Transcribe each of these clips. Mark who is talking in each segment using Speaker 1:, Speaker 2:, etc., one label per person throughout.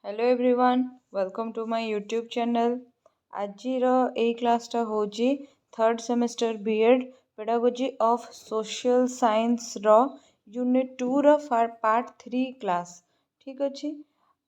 Speaker 1: Hello everyone, welcome to my YouTube channel. आजिर ए क्लासटा होची third semester BEd pedagogy of social science रो यूनिट 2 रो पार्ट 3 क्लास। ठीक अच्छे।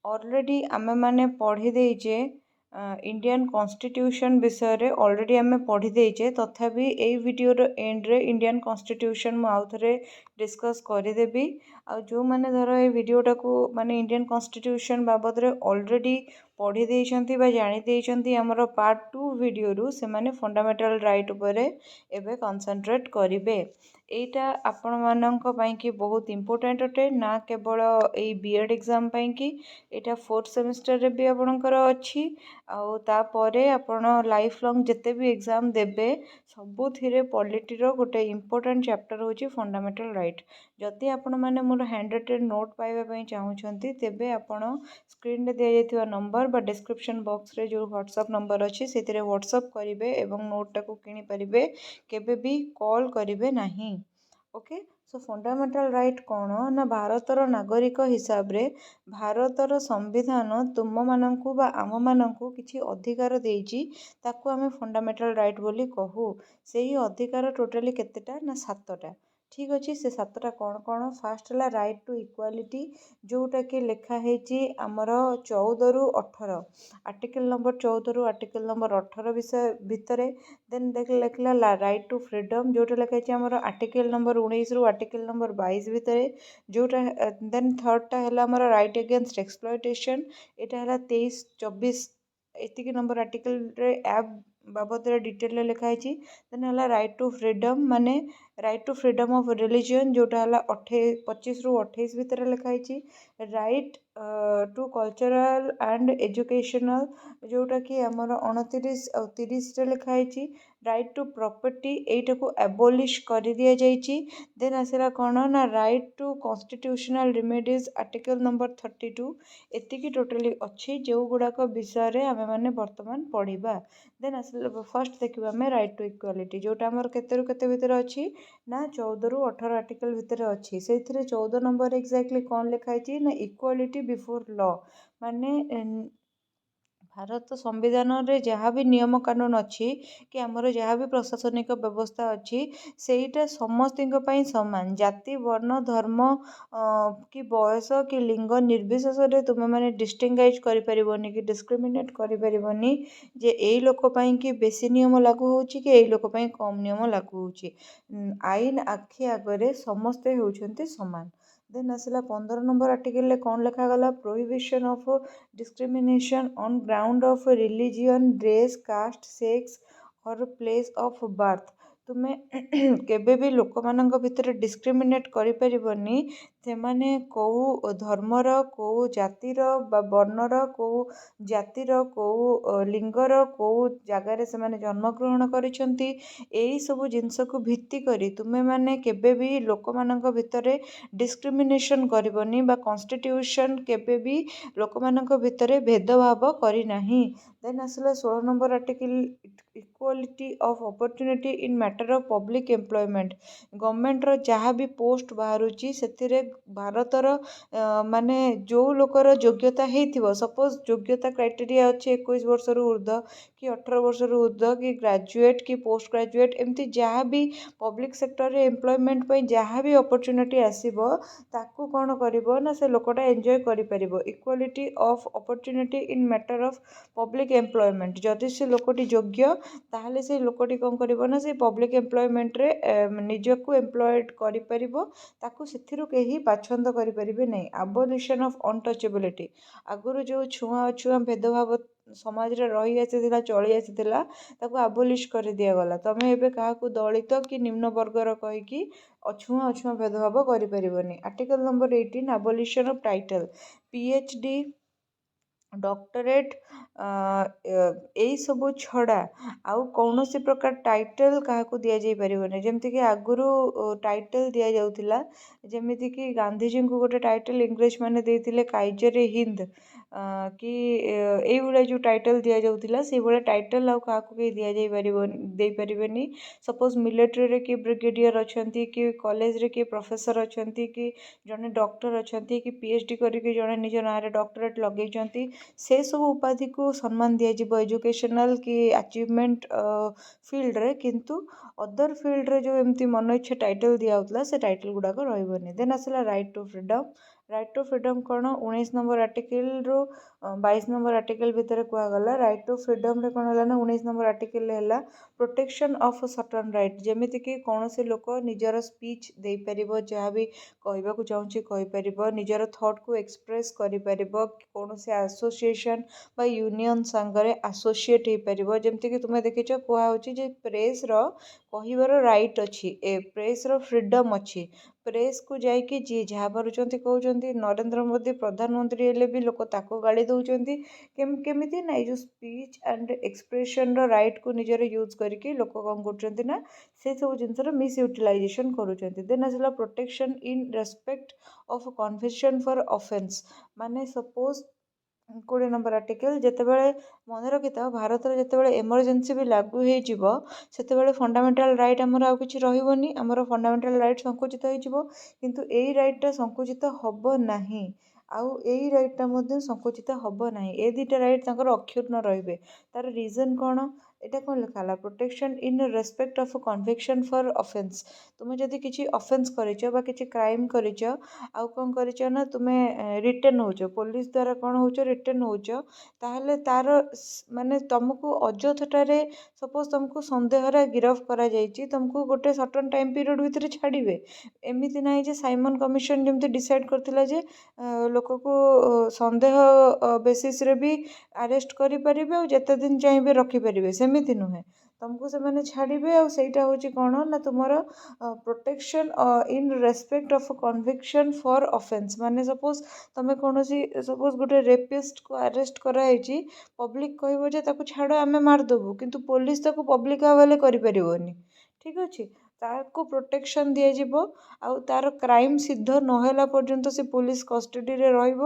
Speaker 1: ऑलरेडी आमे माने पढ़ी देइचे इंडियन कॉन्स्टिट्यूशन विषय रे ऑलरेडी आमे पढ़ी देइचे। तथापि ए वीडियो रो एंड रे इंडियन कॉन्स्टिट्यूशन मु आउ थरे डिस्कस करि देबी। आ जो माने धर ए वीडियोटा को माने इंडियन कॉन्स्टिट्यूशन बाबद रे ऑलरेडी पढ़ी देइछंती बा जानि देइछंती हमरो पार्ट 2 वीडियो रु से माने फंडामेंटल राइट उपरे एबे कंसंट्रेट करिवे। एटा आपण माननक पई कि बहुत इंपोर्टेंट अटे, ना केवल ए बीएड एग्जाम पई कि एटा फोर्थ सेमेस्टर रे भी आपणकर अछि। आउ तापरे आपण लाइफ लॉन्ग जते भी एग्जाम देबे सबुथिरे पॉलिटी रो गोटे इंपोर्टेंट चैप्टर होची फंडामेंटल राइट। जदि आपण माने मोर हैंड रिटेन नोट पाइबा पई चाहुचंती तेबे आपण स्क्रीन रे दिया जायतिबा नंबर बा डिस्क्रिप्शन बॉक्स रे जो व्हाट्सएप नंबर अछि सेतिरे व्हाट्सएप करिवे एवं नोट टाको किनि परिबे, केबे भी कॉल करिवे नाही। ओके। सो फंडामेंटल राइट कौन ना भारतर नागरिक हिसाब रे भारतर संविधान तुम मानंकु बा आम मानंकु किछि अधिकार देइछि, ताकू आमे फंडामेंटल राइट बोली कहू। सेही अधिकार टोटली केतेटा ना 7टा। ठीक अछि। से 7टा कौन कौन? फास्ट हला राइट टू इक्वालिटी, जोटा कि लेखा हेछि हमर 14 रु 18 आर्टिकल नंबर 14 रु आर्टिकल नंबर 18 विषय भितरे। देन लेखला राइट टू फ्रीडम, जोटा लेखा हेछि हमर आर्टिकल नंबर 19 रु आर्टिकल नंबर 22 भितरे, जोटा देन थर्ड हला हमर राइट अगेंस्ट एक्सप्लॉयटेशन, एटा हला 23 24 एतिकी नंबर आर्टिकल रे ऐप बाबद रे डिटेल लेखा हेछि। देन हला राइट टू फ्रीडम माने right to freedom of religion, जोटा हला 25 रु 28 भितर लेखा हेछि। Right to cultural and educational, जोटा कि हमर 29 और 30 रे लेखा हेछि। राइट टू प्रॉपर्टी, एटा को एबोलिश कर दिया जाइछि। देन आसला कोन ना right to constitutional remedies article number 32। एतिकी टोटली अछि जो गुडा को विषय रे हमें माने वर्तमान पढ़िबा। देन आसला फर्स्ट देखिबा हमें राइट टू इक्वालिटी, जोटा हमर केते रु केते भितर अछि ना 14 रु 18 आर्टिकल भितर अछि। सेथिरे 14 नंबर एक्जेक्टली कोन लेखा हेछि ना इक्वालिटी बिफोर लॉ, माने भारत संविधान रे जहाँ भी नियम कानून अच्छी कि आमर जहाँ भी प्रशासनिक व्यवस्था अच्छी सेटा समस्त समान, जाति वर्ण धर्म कि बयस कि लिंग निर्विशेष रे तुम माने डिस्टिंगाइज करि परिबोनी कि डिस्क्रिमिनेट करि परिबोनी जे एई लोक पई कि बेसी नियम लागू होउची कि एई लोक पई कम नियम लागू होउची। आईन आखि आगरे समस्ते होउछंती समान। देन आसला 15 नंबर आर्टिकल कौन लिखा गला? Prohibition of discrimination on ground of religion dress caste sex और प्लेस ऑफ बर्थ। तुमे केबे भी लोक मानक भितर डिस्क्रिमिनेट करि परिबनी से माने को धर्मर को जातिर बा वर्णर को जातिर को लिंगर को जगार से माने जन्म ग्रहण करिसंती। एई सब जिंस को भित्ति करी तुमे माने केबे भी लोक मानक भितर डिस्क्रिमिनेशन करबनी बा कॉन्स्टिट्यूशन केबे भी लोक मानक भितर भेदभाव करी नाही। देन आसला 16 number article equality of opportunity in matter of public employment. Government रो जहाँ भी पोस्ट बाहरुची सेतिरे भारतर माने जो लोकर योग्यता हेथिबो, सपोज योग्यता क्राइटेरिया अच्छे 21 वर्ष रु ऊर्ध्व कि 18 वर्ष रु ऊर्ध्व कि ग्रेजुएट कि पोस्ट ग्रेजुएट, एमती जहाँ भी पब्लिक सेक्टर रे एम्प्लॉयमेंट पई जहाँ भी अपॉर्चुनिटी आसीबो ताकू कौन करिबो ना से लोकटा एंजॉय करि परिबो। Equality of opportunity in matter of public employment, जदि से लोकटी योग्य ताहले से लोकटी कौन करिबो ना से पब्लिक एम्प्लॉयमेंट रे निजको एम्प्लॉयड करि परिबो, ताकू सेथिरु केही पछंद करि परिबे नै। एबोलिशन ऑफ अनटचेबिलिटी, आगुरु जो छुआ अछुआ भेदभाव समाज रे रही आसीथिला चली आसीथिला ताकू एबोलिश कर दिया गला। तमे एबे काहाकू दलित कि निम्न वर्गर कहि कि अछुआ अछुआ भेदभाव करि परिबोनी। Article number 18 abolition of title, PhD doctorate एई सबु छड़ा आउ कौनसी प्रकार टाइटल काहाकू दिया जाई परिबोनी। जेमति कि आगुरु टाइटल दिया जाउथिला, जेमिति कि गांधी जी को गोटे टाइटल इंग्लिश माने देथिले काइजर हिंद, कि ଏଇଭଳିଆ ଯେଉଁ ଟାଇଟଲ୍ ଦିଆଯାଉଥିଲା ସେଇଭଳିଆ ଟାଇଟଲ୍ ଆଉ କାହାକୁ କେହି ଦେଇପାରିବେନି। ସପୋଜ୍ ମିଲିଟାରୀରେ କିଏ ବ୍ରିଗେଡ଼ିୟର ଅଛନ୍ତି, କି କଲେଜରେ କିଏ ପ୍ରଫେସର ଅଛନ୍ତି, କି ଜଣେ ଡକ୍ଟର ଅଛନ୍ତି, କି PhD କରିକି ଜଣେ ନିଜ ନାଁରେ ଡକ୍ଟରେଟ୍ ଲଗେଇଛନ୍ତି, ସେସବୁ ଉପାଧିକୁ ସମ୍ମାନ ଦିଆଯିବ ଏଜୁକେସନାଲ୍ କି ଆଚିଭମେଣ୍ଟ ଫିଲ୍ଡରେ। କିନ୍ତୁ ଅଦର ଫିଲ୍ଡରେ ଯେଉଁ ଏମିତି ମନ ଇଚ୍ଛା ଟାଇଟଲ୍ ଦିଆହେଉଥିଲା ସେ ଟାଇଟଲ୍ ଗୁଡ଼ାକ ରହିବନି। ଦେନ୍ ଆସିଲା right to freedom. Right to freedom କ'ଣ 19 ନମ୍ବର ଆର୍ଟିକିଲରୁ 22 ନମ୍ବର ଆର୍ଟିକିଲ୍ ଭିତରେ କୁହାଗଲା। ରାଇଟ୍ ଟୁ ଫ୍ରିଡ଼ମ୍ରେ କ'ଣ ହେଲା ନା 19 ନମ୍ବର ଆର୍ଟିକିଲ୍ରେ ହେଲା ପ୍ରୋଟେକ୍ସନ୍ ଅଫ୍ ସଟନ୍ ରାଇଟ୍। ଯେମିତିକି କୌଣସି ଲୋକ ନିଜର ସ୍ପିଚ୍ ଦେଇପାରିବ, ଯାହା ବି କହିବାକୁ ଚାହୁଁଛି କହିପାରିବ, ନିଜର ଥଟ୍କୁ ଏକ୍ସପ୍ରେସ୍ କରିପାରିବ, କୌଣସି ଆସୋସିଏସନ୍ ବା ୟୁନିଅନ୍ ସାଙ୍ଗରେ ଆସୋସିଏଟ୍ ହେଇପାରିବ। ଯେମିତିକି ତୁମେ ଦେଖିଛ କୁହାହେଉଛି ଯେ ପ୍ରେସ୍ର କହିବାର ରାଇଟ୍ ଅଛି, ପ୍ରେସ୍ର ଫ୍ରିଡ଼ମ୍ ଅଛି। ପ୍ରେସ୍କୁ ଯାଇକି ଯିଏ ଯାହା ପାରୁଛନ୍ତି କହୁଛନ୍ତି। ନରେନ୍ଦ୍ର ମୋଦି ପ୍ରଧାନମନ୍ତ୍ରୀ ହେଲେ ବି ଲୋକ ତାକୁ ଗାଳି ଦେଉଛନ୍ତି। କେମିତି ନା ଏଇ ଯେଉଁ ସ୍ପିଚ୍ ଆଣ୍ଡ ଏକ୍ସପ୍ରେସନ୍ର ରାଇଟ୍କୁ ନିଜର ୟୁଜ୍ କରିକି ଲୋକ କ'ଣ କରୁଛନ୍ତି ନା ସେସବୁ ଜିନିଷର ମିସ୍ୟୁଟିଲାଇଜେସନ୍ କରୁଛନ୍ତି। ଦେନ୍ ଆସିଲା protection in respect of conviction for offence. ମାନେ ସପୋଜ୍ 20 ନମ୍ବର ଆର୍ଟିକିଲ୍, ଯେତେବେଳେ ମନେ ରଖିଥାଅ ଭାରତରେ ଯେତେବେଳେ ଏମର୍ଜେନ୍ସି ବି ଲାଗୁ ହେଇଯିବ ସେତେବେଳେ ଫଣ୍ଡାମେଣ୍ଟାଲ୍ ରାଇଟ୍ ଆମର ଆଉ କିଛି ରହିବନି, ଆମର ଫଣ୍ଡାମେଣ୍ଟାଲ୍ ରାଇଟ୍ ସଙ୍କୁଚିତ ହେଇଯିବ। କିନ୍ତୁ ଏଇ ରାଇଟ୍ଟା ସଙ୍କୁଚିତ ହେବ ନାହିଁ, ଆଉ ଏଇ ରାଇଟ୍ଟା ମଧ୍ୟ ସଙ୍କୁଚିତ ହେବ ନାହିଁ। ଏ ଦୁଇଟା ରାଇଟ୍ ତାଙ୍କର ଅକ୍ଷୁର୍ଣ୍ଣ ରହିବେ। ତାର ରିଜନ୍ କ'ଣ? ଏଇଟା କ'ଣ ଲେଖା ହେଲା? Protection in respect of conviction for offence. ତୁମେ ଯଦି କିଛି ଅଫେନ୍ସ କରିଛ ବା କିଛି କ୍ରାଇମ୍ କରିଛ, ଆଉ କ'ଣ କରିଛ ନା ତୁମେ ରିଟର୍ନ ହେଉଛ, ପୋଲିସ ଦ୍ୱାରା କ'ଣ ହେଉଛ ରିଟର୍ନ ହେଉଛ, ତାହେଲେ ତାର ମାନେ ତୁମକୁ ଅଯଥାଟାରେ ସପୋଜ୍ ତୁମକୁ ସନ୍ଦେହରେ ଗିରଫ କରାଯାଇଛି, ତୁମକୁ ଗୋଟେ ସର୍ଟନ୍ ଟାଇମ୍ ପିରିୟଡ଼ ଭିତରେ ଛାଡ଼ିବେ। ଏମିତି ନାହିଁ ଯେ ସାଇମନ୍ କମିଶନ୍ ଯେମିତି ଡିସାଇଡ଼୍ କରିଥିଲା ଯେ ଲୋକକୁ ସନ୍ଦେହ ବେସିସ୍ରେ ବି ଆରେଷ୍ଟ କରିପାରିବେ ଆଉ ଯେତେ ଦିନ ଚାହିଁବେ ରଖିପାରିବେ, ସେମିତି ନୁହେଁ। ତୁମକୁ ସେମାନେ ଛାଡ଼ିବେ। ଆଉ ସେଇଟା ହେଉଛି କ'ଣ ନା ତୁମର protection in respect of conviction for offence. ମାନେ ସପୋଜ୍ ଗୋଟେ ରେପିଷ୍ଟକୁ ଆରେଷ୍ଟ କରାହେଇଛି, ପବ୍ଲିକ୍ କହିବ ଯେ ତାକୁ ଛାଡ଼ ଆମେ ମାରିଦେବୁ, କିନ୍ତୁ ପୋଲିସ ତାକୁ ପବ୍ଲିକ୍ ହୱାଲେ କରିପାରିବନି। ଠିକ୍ ଅଛି, ତାକୁ ପ୍ରୋଟେକ୍ସନ୍ ଦିଆଯିବ ଆଉ ତାର କ୍ରାଇମ୍ ସିଦ୍ଧ ନହେଲା ପର୍ଯ୍ୟନ୍ତ ସେ ପୋଲିସ କଷ୍ଟଡ଼ିରେ ରହିବ।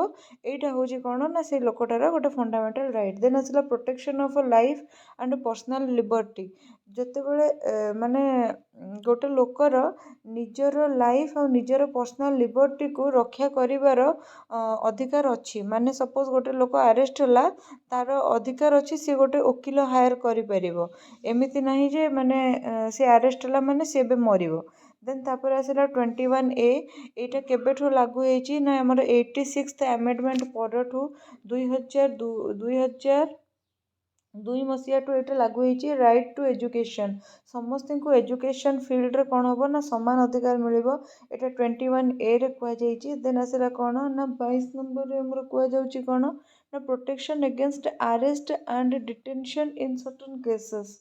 Speaker 1: ଏଇଟା ହେଉଛି କ'ଣ ନା ସେ ଲୋକଟାର ଗୋଟେ ଫଣ୍ଡାମେଣ୍ଟାଲ୍ ରାଇଟ୍। ଦେନ୍ ଆସିଲା protection of life and personal liberty. ଯେତେବେଳେ ମାନେ ଗୋଟେ ଲୋକର ନିଜର ଲାଇଫ୍ ଆଉ ନିଜର ପର୍ସନାଲ୍ ଲିବର୍ଟିକୁ ରକ୍ଷା କରିବାର ଅଧିକାର ଅଛି। ମାନେ ସପୋଜ୍ ଗୋଟେ ଲୋକ ଆରେଷ୍ଟ ହେଲା, ତାର ଅଧିକାର ଅଛି ସିଏ ଗୋଟେ ଓକିଲ ହାୟାର କରିପାରିବ। ଏମିତି ନାହିଁ ଯେ ମାନେ ସେ ଆରେଷ୍ଟ ହେଲା ମାନେ ସେ ଏବେ ମରିବ। ଦେନ୍ ତାପରେ ଆସିଲା 21A। ଏଇଟା କେବେଠୁ ଲାଗୁ ହେଇଛି ନା ଆମର 86th ଆମେଣ୍ଡମେଣ୍ଟ ପରଠୁ 2002 ମସିହାଠୁ ଏଇଟା ଲାଗୁ ହେଇଛି। Right to education. ସମସ୍ତଙ୍କୁ ଏଜୁକେସନ୍ ଫିଲ୍ଡରେ କ'ଣ ହେବ ନା ସମାନ ଅଧିକାର ମିଳିବ। ଏଇଟା 21Aରେ କୁହାଯାଇଛି। ଦେନ୍ ଆସିଲା କ'ଣ ନା 22 ନମ୍ବରରେ ଆମର କୁହାଯାଉଛି କ'ଣ ନା protection against arrest and detention in certain cases.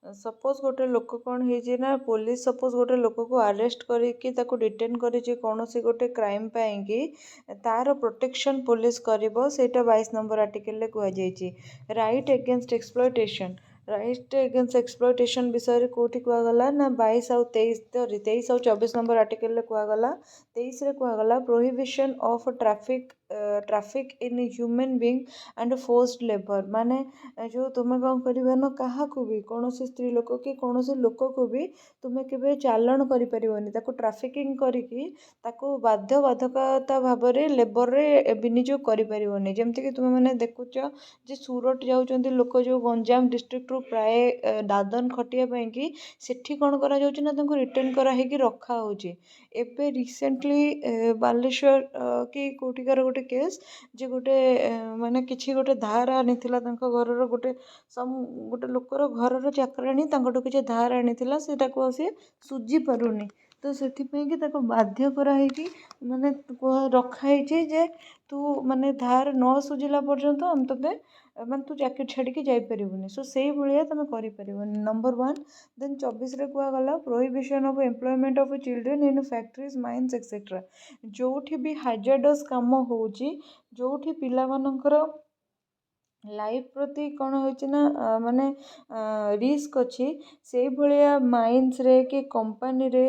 Speaker 1: Suppose ଗୋଟେ ଲୋକ କ'ଣ ହେଇଛି ନା ପୋଲିସ ସପୋଜ୍ ଗୋଟେ ଲୋକକୁ ଆରେଷ୍ଟ କରିକି ତାକୁ ଡିଟେନ୍ କରିଛି କୌଣସି ଗୋଟେ କ୍ରାଇମ୍ ପାଇଁକି, ତାର ପ୍ରୋଟେକ୍ସନ୍ ପୋଲିସ କରିବ। ସେଇଟା 22 ନମ୍ବର ଆର୍ଟିକିଲ୍ରେ କୁହାଯାଇଛି। Right against exploitation. Right against exploitation ବିଷୟରେ କେଉଁଠି କୁହାଗଲା ନା 22 ଆଉ 23 ଆଉ 24 ନମ୍ବର ଆର୍ଟିକିଲ୍ରେ କୁହାଗଲା। 23ରେ କୁହାଗଲା prohibition of traffic in human being and forced labour. ମାନେ ଯେଉଁ ତୁମେ କ'ଣ କରିବ ନା କାହାକୁ ବି କୌଣସି ସ୍ତ୍ରୀ ଲୋକ କି କୌଣସି ଲୋକକୁ ବି ତୁମେ କେବେ ଚାଲାଣ କରିପାରିବନି, ତାକୁ ଟ୍ରାଫିକିଂ କରିକି ତାକୁ ବାଧ୍ୟବାଧକତା ଭାବରେ ଲେବରରେ ବିନିଯୋଗ କରିପାରିବନି। ଯେମିତିକି ତୁମେମାନେ ଦେଖୁଛ ଯେ ସୁରଟ ଯାଉଛନ୍ତି ଲୋକ, ଯେଉଁ ଗଞ୍ଜାମ ଡିଷ୍ଟ୍ରିକ୍ଟରୁ ପ୍ରାୟ ଦାଦନ ଖଟିବା ପାଇଁକି, ସେଠି କ'ଣ କରାଯାଉଛି ନା ତାଙ୍କୁ ରିଟର୍ନ କରାହେଇକି ରଖାହେଉଛି। ଏବେ ରିସେଣ୍ଟଲି ବାଲେଶ୍ୱର କି କେଉଁଠିକାର ଗୋଟେ କେସ୍, ଯେ ଗୋଟେ ମାନେ କିଛି ଗୋଟେ ଧାର ଆଣିଥିଲା ତାଙ୍କ ଘରର ଗୋଟେ ଲୋକର ଘରର ଚାକରାଣୀ ତାଙ୍କଠୁ କିଛି ଧାର ଆଣିଥିଲା, ସେଟାକୁ ଆଉ ସିଏ ସୁଝି ପାରୁନି। ତ ସେଥିପାଇଁକି ତାକୁ ବାଧ୍ୟ କରାହେଇକି ମାନେ ରଖାହେଇଛି ଯେ ତୁ ମାନେ ଧାର ନ ସୁଝିଲା ପର୍ଯ୍ୟନ୍ତ ଆମେ ତୋତେ ମାନେ ତୁ ଚାକିରି ଛାଡ଼ିକି ଯାଇପାରିବୁନି। ସୋ ସେଇଭଳିଆ ତୁମେ କରିପାରିବନି, ନମ୍ବର 1। ଦେନ୍ 24ରେ କୁହାଗଲା prohibition of employment of children in factories mines etcetera. ଯେଉଁଠି ବି ହାଜାର୍ଡସ୍ କାମ ହେଉଛି, ଯେଉଁଠି ପିଲାମାନଙ୍କର ଲାଇଫ୍ ପ୍ରତି କ'ଣ ହେଉଛି ନା ମାନେ ରିସ୍କ ଅଛି, ସେଇଭଳିଆ ମାଇନ୍ସରେ କି କମ୍ପାନୀରେ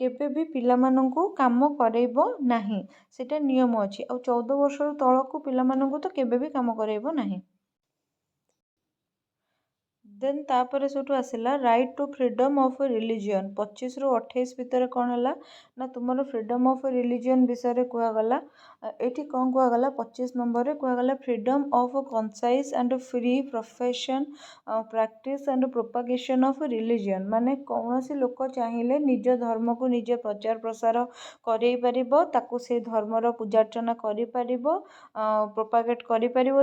Speaker 1: କେବେ ବି ପିଲାମାନଙ୍କୁ କାମ କରେଇବ ନାହିଁ। ସେଇଟା ନିୟମ ଅଛି। ଆଉ 14 ବର୍ଷରୁ ତଳକୁ ପିଲାମାନଙ୍କୁ ତ କେବେ ବି କାମ କରେଇବ ନାହିଁ। ଦେନ୍ ତାପରେ ସେଇଠୁ ଆସିଲା right to freedom of religion. 25ରୁ 28 ଭିତରେ କ'ଣ ହେଲା ନା ତୁମର ଫ୍ରିଡ଼ମ୍ ଅଫ୍ ରିଲିଜିଅନ୍ ବିଷୟରେ କୁହାଗଲା। ଏଇଠି କ'ଣ କୁହାଗଲା 25 ନମ୍ବରରେ କୁହାଗଲା freedom of conscience and free profession practice and propagation of religion. ମାନେ କୌଣସି ଲୋକ ଚାହିଁଲେ ନିଜ ଧର୍ମକୁ ନିଜେ ପ୍ରଚାର ପ୍ରସାର କରେଇ ପାରିବ, ତାକୁ ସେଇ ଧର୍ମର ପୂଜାର୍ଚ୍ଚନା କରିପାରିବ, ପ୍ରୋପାଗେଟ୍ କରିପାରିବ,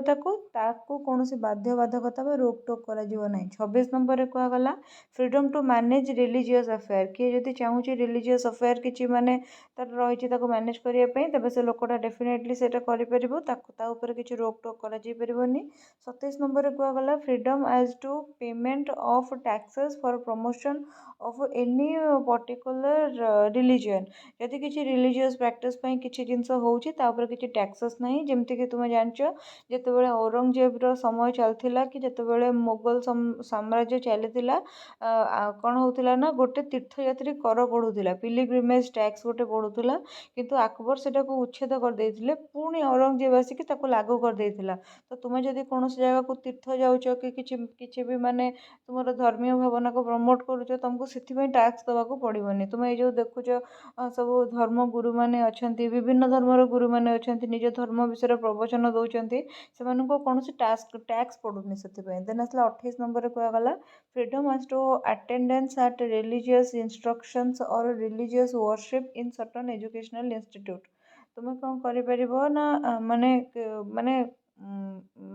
Speaker 1: ତାକୁ କୌଣସି ବାଧ୍ୟବାଧକତା ବା ରୋକଟୋକ କରାଯିବ ନାହିଁ। 26 ନମ୍ବରରେ କୁହାଗଲା freedom to manage religious affair. କିଏ ଯଦି ଚାହୁଁଛି ରିଲିଜିୟସ୍ ଆଫେୟାର୍ କିଛି ମାନେ ତାର ରହିଛି ତାକୁ ମ୍ୟାନେଜ୍ କରିବା ପାଇଁ, ତେବେ ସେ ଲୋକଟା ଡେଫିନେଟଲି ସେଇଟା କରିପାରିବ, ତାକୁ ତା ଉପରେ କିଛି ରୋକଟୋକ କରାଯାଇ ପାରିବନି। 27 ନମ୍ବରରେ କୁହାଗଲା freedom as to payment of taxes for promotion of any particular religion. ଯଦି କିଛି ରିଲିଜିୟସ୍ ପ୍ରାକ୍ଟିସ୍ ପାଇଁ କିଛି ଜିନିଷ ହେଉଛି ତା ଉପରେ କିଛି ଟ୍ୟାକ୍ସେସ୍ ନାହିଁ। ଯେମିତିକି ତୁମେ ଜାଣିଛ ଯେତେବେଳେ ଔରଙ୍ଗଜେବର ସମୟ ଚାଲିଥିଲା କି ଯେତେବେଳେ ମୋଗଲ ସାମ୍ରାଜ୍ୟ ଚାଲିଥିଲା, କ'ଣ ହେଉଥିଲା ନା ଗୋଟେ ତୀର୍ଥଯାତ୍ରୀ କର ପଡ଼ୁଥିଲା, ପିଲିଗ୍ରିମେଜ୍ ଟ୍ୟାକ୍ସ ଗୋଟେ ପଡ଼ୁଥିଲା, କିନ୍ତୁ ଆକବର ସେଟାକୁ ଉଚ୍ଛେଦ କରିଦେଇଥିଲେ। ପୁଣି ଔରଙ୍ଗଜେବ ଆସିକି ତାକୁ ଲାଗୁ କରିଦେଇଥିଲା। ତ ତୁମେ ଯଦି କୌଣସି ଜାଗାକୁ ତୀର୍ଥ ଯାଉଛ କି କିଛି ବି ମାନେ ତୁମର ଧର୍ମୀୟ ଭାବନାକୁ ପ୍ରମୋଟ୍ କରୁଛ, ତୁମକୁ ସେଥିପାଇଁ ଟ୍ୟାକ୍ସ ଦେବାକୁ ପଡ଼ିବନି। ତୁମେ ଏଇ ଯେଉଁ ଦେଖୁଛ ସବୁ ଧର୍ମ ଗୁରୁମାନେ ଅଛନ୍ତି, ବିଭିନ୍ନ ଧର୍ମର ଗୁରୁମାନେ ଅଛନ୍ତି, ନିଜ ଧର୍ମ ବିଷୟରେ ପ୍ରବଚନ ଦେଉଛନ୍ତି, ସେମାନଙ୍କୁ କୌଣସି ଟ୍ୟାକ୍ସ ପଡ଼ୁନି ସେଥିପାଇଁ। ଦେନ୍ ଆସିଲା 28 ନମ୍ବରରେ କୁହାଗଲା freedom as to attendance at religious instructions or religious worship in certain educational institute. ତୁମେ କ'ଣ କରିପାରିବ ନା ମାନେ ମାନେ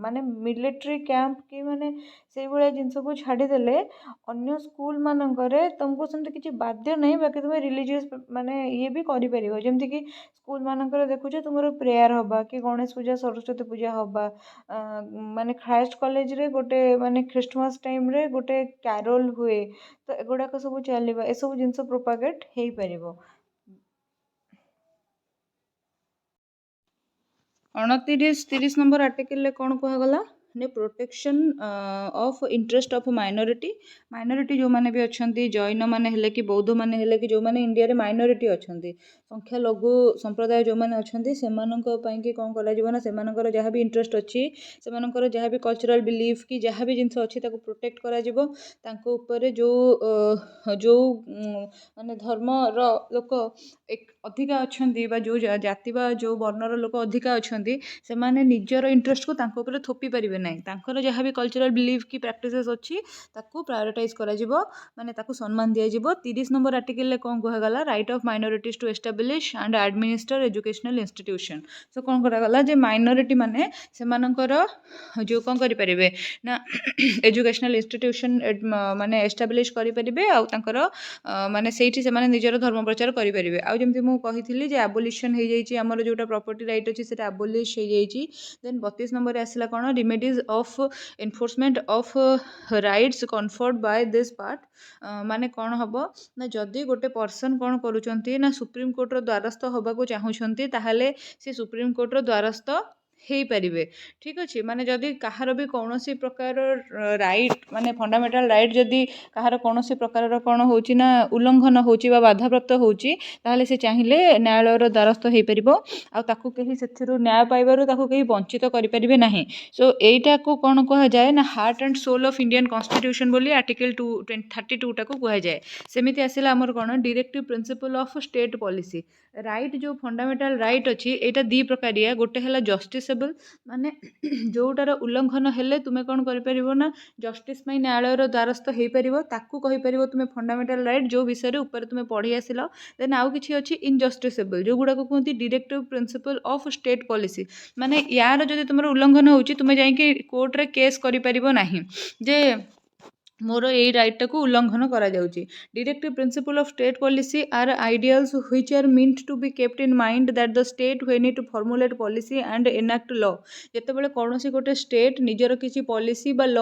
Speaker 1: ମାନେ ମିଲିଟାରୀ କ୍ୟାମ୍ପ କି ମାନେ ସେଇଭଳିଆ ଜିନିଷକୁ ଛାଡ଼ିଦେଲେ ଅନ୍ୟ ସ୍କୁଲମାନଙ୍କରେ ତୁମକୁ ସେମିତି କିଛି ବାଧ୍ୟ ନାହିଁ, ବାକି ତୁମେ ରିଲିଜିୟସ୍ ମାନେ ଇଏ ବି କରିପାରିବ। ଯେମିତିକି ସ୍କୁଲମାନଙ୍କରେ ଦେଖୁଛ ତୁମର ପ୍ରେୟାର ହେବା କି ଗଣେଶ ପୂଜା ସରସ୍ୱତୀ ପୂଜା ହେବା, ମାନେ ଖ୍ରାଇଷ୍ଟ କଲେଜରେ ଗୋଟେ ମାନେ ଖ୍ରୀଷ୍ଟମାସ ଟାଇମ୍ରେ ଗୋଟେ କ୍ୟାରୋଲ ହୁଏ, ତ ଏଗୁଡ଼ାକ ସବୁ ଚାଲିବା, ଏସବୁ ଜିନିଷ ପ୍ରୋପାଗେଟ୍ ହେଇପାରିବ। 29-30 ନମ୍ବର ଆର୍ଟିକଲରେ କ'ଣ କୁହାଗଲା ନା protection of interest of minority. Minority ଯେଉଁମାନେ ବି ଅଛନ୍ତି, ଜୈନମାନେ ହେଲେ କି ବୌଦ୍ଧମାନେ ହେଲେ କି ଯେଉଁମାନେ ଇଣ୍ଡିଆରେ ମାଇନରିଟି ଅଛନ୍ତି, ସଂଖ୍ୟାଲଘୁ ସମ୍ପ୍ରଦାୟ ଯେଉଁମାନେ ଅଛନ୍ତି, ସେମାନଙ୍କ ପାଇଁକି କ'ଣ କରାଯିବ ନା ସେମାନଙ୍କର ଯାହା ବି ଇଣ୍ଟରେଷ୍ଟ ଅଛି, ସେମାନଙ୍କର ଯାହା ବି କଲଚରାଲ୍ ବିଲିଫ୍ କି ଯାହା ବି ଜିନିଷ ଅଛି ତାକୁ ପ୍ରୋଟେକ୍ଟ କରାଯିବ। ତାଙ୍କ ଉପରେ ଯେଉଁ ମାନେ ଧର୍ମର ଲୋକ ଅଧିକା ଅଛନ୍ତି ବା ଯେଉଁ ଜାତି ବା ଯେଉଁ ବର୍ଣ୍ଣର ଲୋକ ଅଧିକା ଅଛନ୍ତି, ସେମାନେ ନିଜର ଇଣ୍ଟରେଷ୍ଟକୁ ତାଙ୍କ ଉପରେ ଥୋପି ପାରିବେ ନାହିଁ। ତାଙ୍କର ଯାହା ବି କଲଚରାଲ୍ ବିଲିଫ୍ କି ପ୍ରାକ୍ଟିସେସ୍ ଅଛି ତାକୁ ପ୍ରାୟୋରିଟାଇଜ୍ କରାଯିବ, ମାନେ ତାକୁ ସମ୍ମାନ ଦିଆଯିବ। 30 ନମ୍ବର ଆର୍ଟିକଲରେ କ'ଣ କୁହାଗଲା right of minorities to establish and administer educational institution. So କ'ଣ କରାଗଲା ଯେ ମାଇନରିଟି ମାନେ ସେମାନଙ୍କର ଯେଉଁ କ'ଣ କରିପାରିବେ ନା ଏଜୁକେସନାଲ୍ ଇନଷ୍ଟିଟ୍ୟୁସନ୍ ମାନେ ଏଷ୍ଟାବ୍ଲିଶ୍ କରିପାରିବେ, ଆଉ ତାଙ୍କର ମାନେ ସେଇଠି ସେମାନେ ନିଜର ଧର୍ମ ପ୍ରଚାର କରିପାରିବେ। ଆଉ ଯେମିତି ମୁଁ କହିଥିଲି ଯେ ଆବୋଲିସନ୍ ହେଇଯାଇଛି, ଆମର ଯେଉଁଟା ପ୍ରପର୍ଟି ରାଇଟ୍ ଅଛି ସେଇଟା ଆବୋଲିଶ୍ ହେଇଯାଇଛି। ଦେନ୍ 32 ନମ୍ବରରେ ଆସିଲା କ'ଣ remedies of enforcement of rights conferred by this part. ମାନେ କ'ଣ ହେବ ନା ଯଦି ଗୋଟେ ପର୍ସନ୍ କ'ଣ କରୁଛନ୍ତି ନା ସୁପ୍ରିମକୋର୍ଟର ଦ୍ୱାରସ୍ଥ ହେବାକୁ ଚାହୁଁଛନ୍ତି, ତାହେଲେ ସେ ସୁପ୍ରିମକୋର୍ଟର ଦ୍ୱାରସ୍ଥ ହେଇପାରିବେ। ଠିକ୍ ଅଛି, ମାନେ ଯଦି କାହାର ବି କୌଣସି ପ୍ରକାର ରାଇଟ୍ ମାନେ ଫଣ୍ଡାମେଣ୍ଟାଲ ରାଇଟ୍ ଯଦି କାହାର କୌଣସି ପ୍ରକାରର କ'ଣ ହେଉଛି ନା ଉଲ୍ଲଙ୍ଘନ ହେଉଛି ବା ବାଧାପ୍ରାପ୍ତ ହେଉଛି, ତାହେଲେ ସେ ଚାହିଁଲେ ନ୍ୟାୟାଳୟର ଦ୍ୱାରସ୍ଥ ହେଇପାରିବ, ଆଉ ତାକୁ କେହି ସେଥିରୁ ନ୍ୟାୟ ପାଇବାରୁ ତାକୁ କେହି ବଞ୍ଚିତ କରିପାରିବେ ନାହିଁ। ସୋ ଏଇଟାକୁ କ'ଣ କୁହାଯାଏ ନା heart and soul of Indian constitution ବୋଲି ଆର୍ଟିକଲ 32ଟାକୁ କୁହାଯାଏ। ସେମିତି ଆସିଲା ଆମର କ'ଣ directive principle of state policy. Right ଯେଉଁ ଫଣ୍ଡାମେଣ୍ଟାଲ ରାଇଟ୍ ଅଛି ଏଇଟା ଦୁଇ ପ୍ରକାରିଆ। ଗୋଟେ ହେଲା ଜଷ୍ଟିସେବଲ୍, ମାନେ ଯେଉଁଟାର ଉଲ୍ଲଙ୍ଘନ ହେଲେ ତୁମେ କ'ଣ କରିପାରିବ ନା ଜଷ୍ଟିସ୍ ପାଇଁ ନ୍ୟାୟାଳୟର ଦ୍ୱାରସ୍ଥ ହେଇପାରିବ, ତାକୁ କହିପାରିବ ତୁମେ ଫଣ୍ଡାମେଣ୍ଟାଲ ରାଇଟ୍, ଯେଉଁ ବିଷୟରେ ଉପରେ ତୁମେ ପଢ଼ି ଆସିଲ। ଦେନ୍ ଆଉ କିଛି ଅଛି ଇନଜଷ୍ଟିସେବଲ୍, ଯେଉଁଗୁଡ଼ାକୁ କୁହନ୍ତି directive principle of state policy. ମାନେ ୟାର ଯଦି ତୁମର ଉଲ୍ଲଙ୍ଘନ ହେଉଛି, ତୁମେ ଯାଇକି କୋର୍ଟରେ କେସ୍ କରିପାରିବ ନାହିଁ ଯେ ମୋର ଏଇ ରାଇଟ୍ଟାକୁ ଉଲ୍ଲଙ୍ଘନ କରାଯାଉଛି। Directive principle of state policy are ideals which are meant to be kept in mind that the state when it formulate policy and enact law. ଯେତେବେଳେ କୌଣସି ଗୋଟେ ଷ୍ଟେଟ୍ ନିଜର କିଛି ପଲିସି ବା ଲ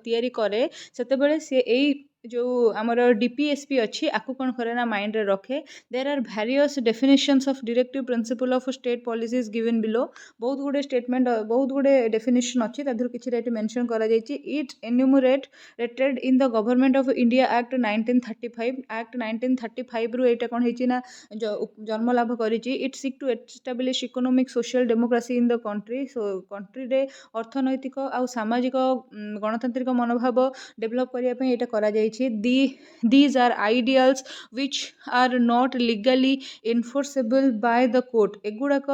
Speaker 1: ତିଆରି କରେ, ସେତେବେଳେ ସେ ଏଇ जो आमर डीपीएसपी अच्छी आपको कौन करे ना माइंड रे रखे there are various definitions of directive principle of state policies given below बहुत गुडे स्टेटमेंट बहुत गुडे डेफिनेशन अच्छी तादर किसी रेट मेंशन करा जायछि it enumerate rated in the government of India act 1935 act 1935 रु एटा कौन होइछि ना जन्म लाभ करिछि it seek to establish economic social democracy in the country so country रे अर्थनैतिक आ सामाजिक गणतांत्रिक मनोभाव डेभलप करने यहाँ कराଯାଇଛି these are ideals which are not legally enforceable by the court एगुड़ाक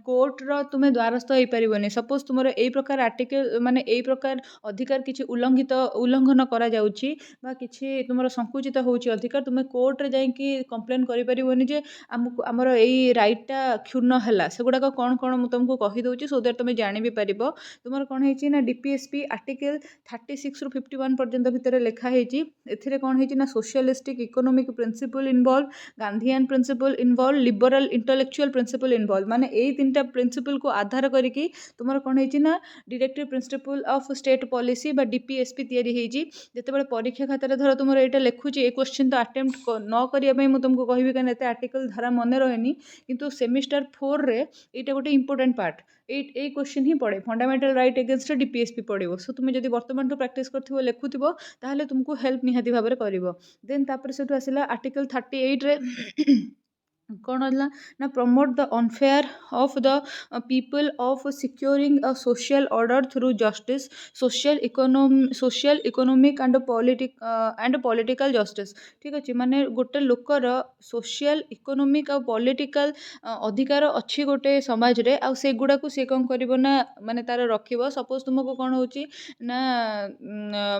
Speaker 1: कोर्टर तुम्हें द्वारस्थ हो पारनि सपोज तुम यही प्रकार आर्टिकल माने यही प्रकार अधिकार किसी उल्लंघन करा जाउछि बा किसी तुम संकुचित होउछि अधिकार तुम्हें कोर्ट रे जाइकी कंप्लेन करि परिबोनी जे आमर यही राइटा क्षुण्ण है सेगुड़ाक कौन कौन मुझे तुमको कहीदे सो दैट तुम जानी भी पार तुम कौन है डीपीएसपी आर्टिकल 36 ରୁ 51 पर्यंत भितर लिखाई एथिरे कौन है ना socialistic economic principle involve Gandhian principle involve liberal intellectual principle involve माने यही 3टा प्रिंसिपल को आधार करके तुम कौन है ना directive principle of state policy बा डीपीएसपी तैयारी होती जितेबाला परीक्षा खातार धर तुम यहाँ लिखुची ए क्वेश्चन तो अटेम्प्ट न करने मुझे तुमको कहबी कहीं एत आर्टिकल धारा मन रहे किंतु सेमिस्टर 4 रे यहाँ गोटे इंपोर्टेंट पार्ट ये क्वेश्चन ही पड़े फंडामेंटल राइट एगेंस्ट डीपीएसपी पड़ो सो तुम जब बर्तमान तो प्राक्ट कर लिखुव ताहले तुमको हेल्प निहाती भाव में कर देन तापर से आसला आर्टिकल 38 रे कौन है ना promote the unfair of the people of securing a social order through justice social economic and political justice ठीक अच्छे माने गोटे लोकर सोशल इकोनॉमिक और पॉलिटिकल अधिकार अच्छी गोटे समाज रे आ से गुड़ा को सी कौन करिवो ना माने तार रखिबो सपोज तुमको कौन होची ना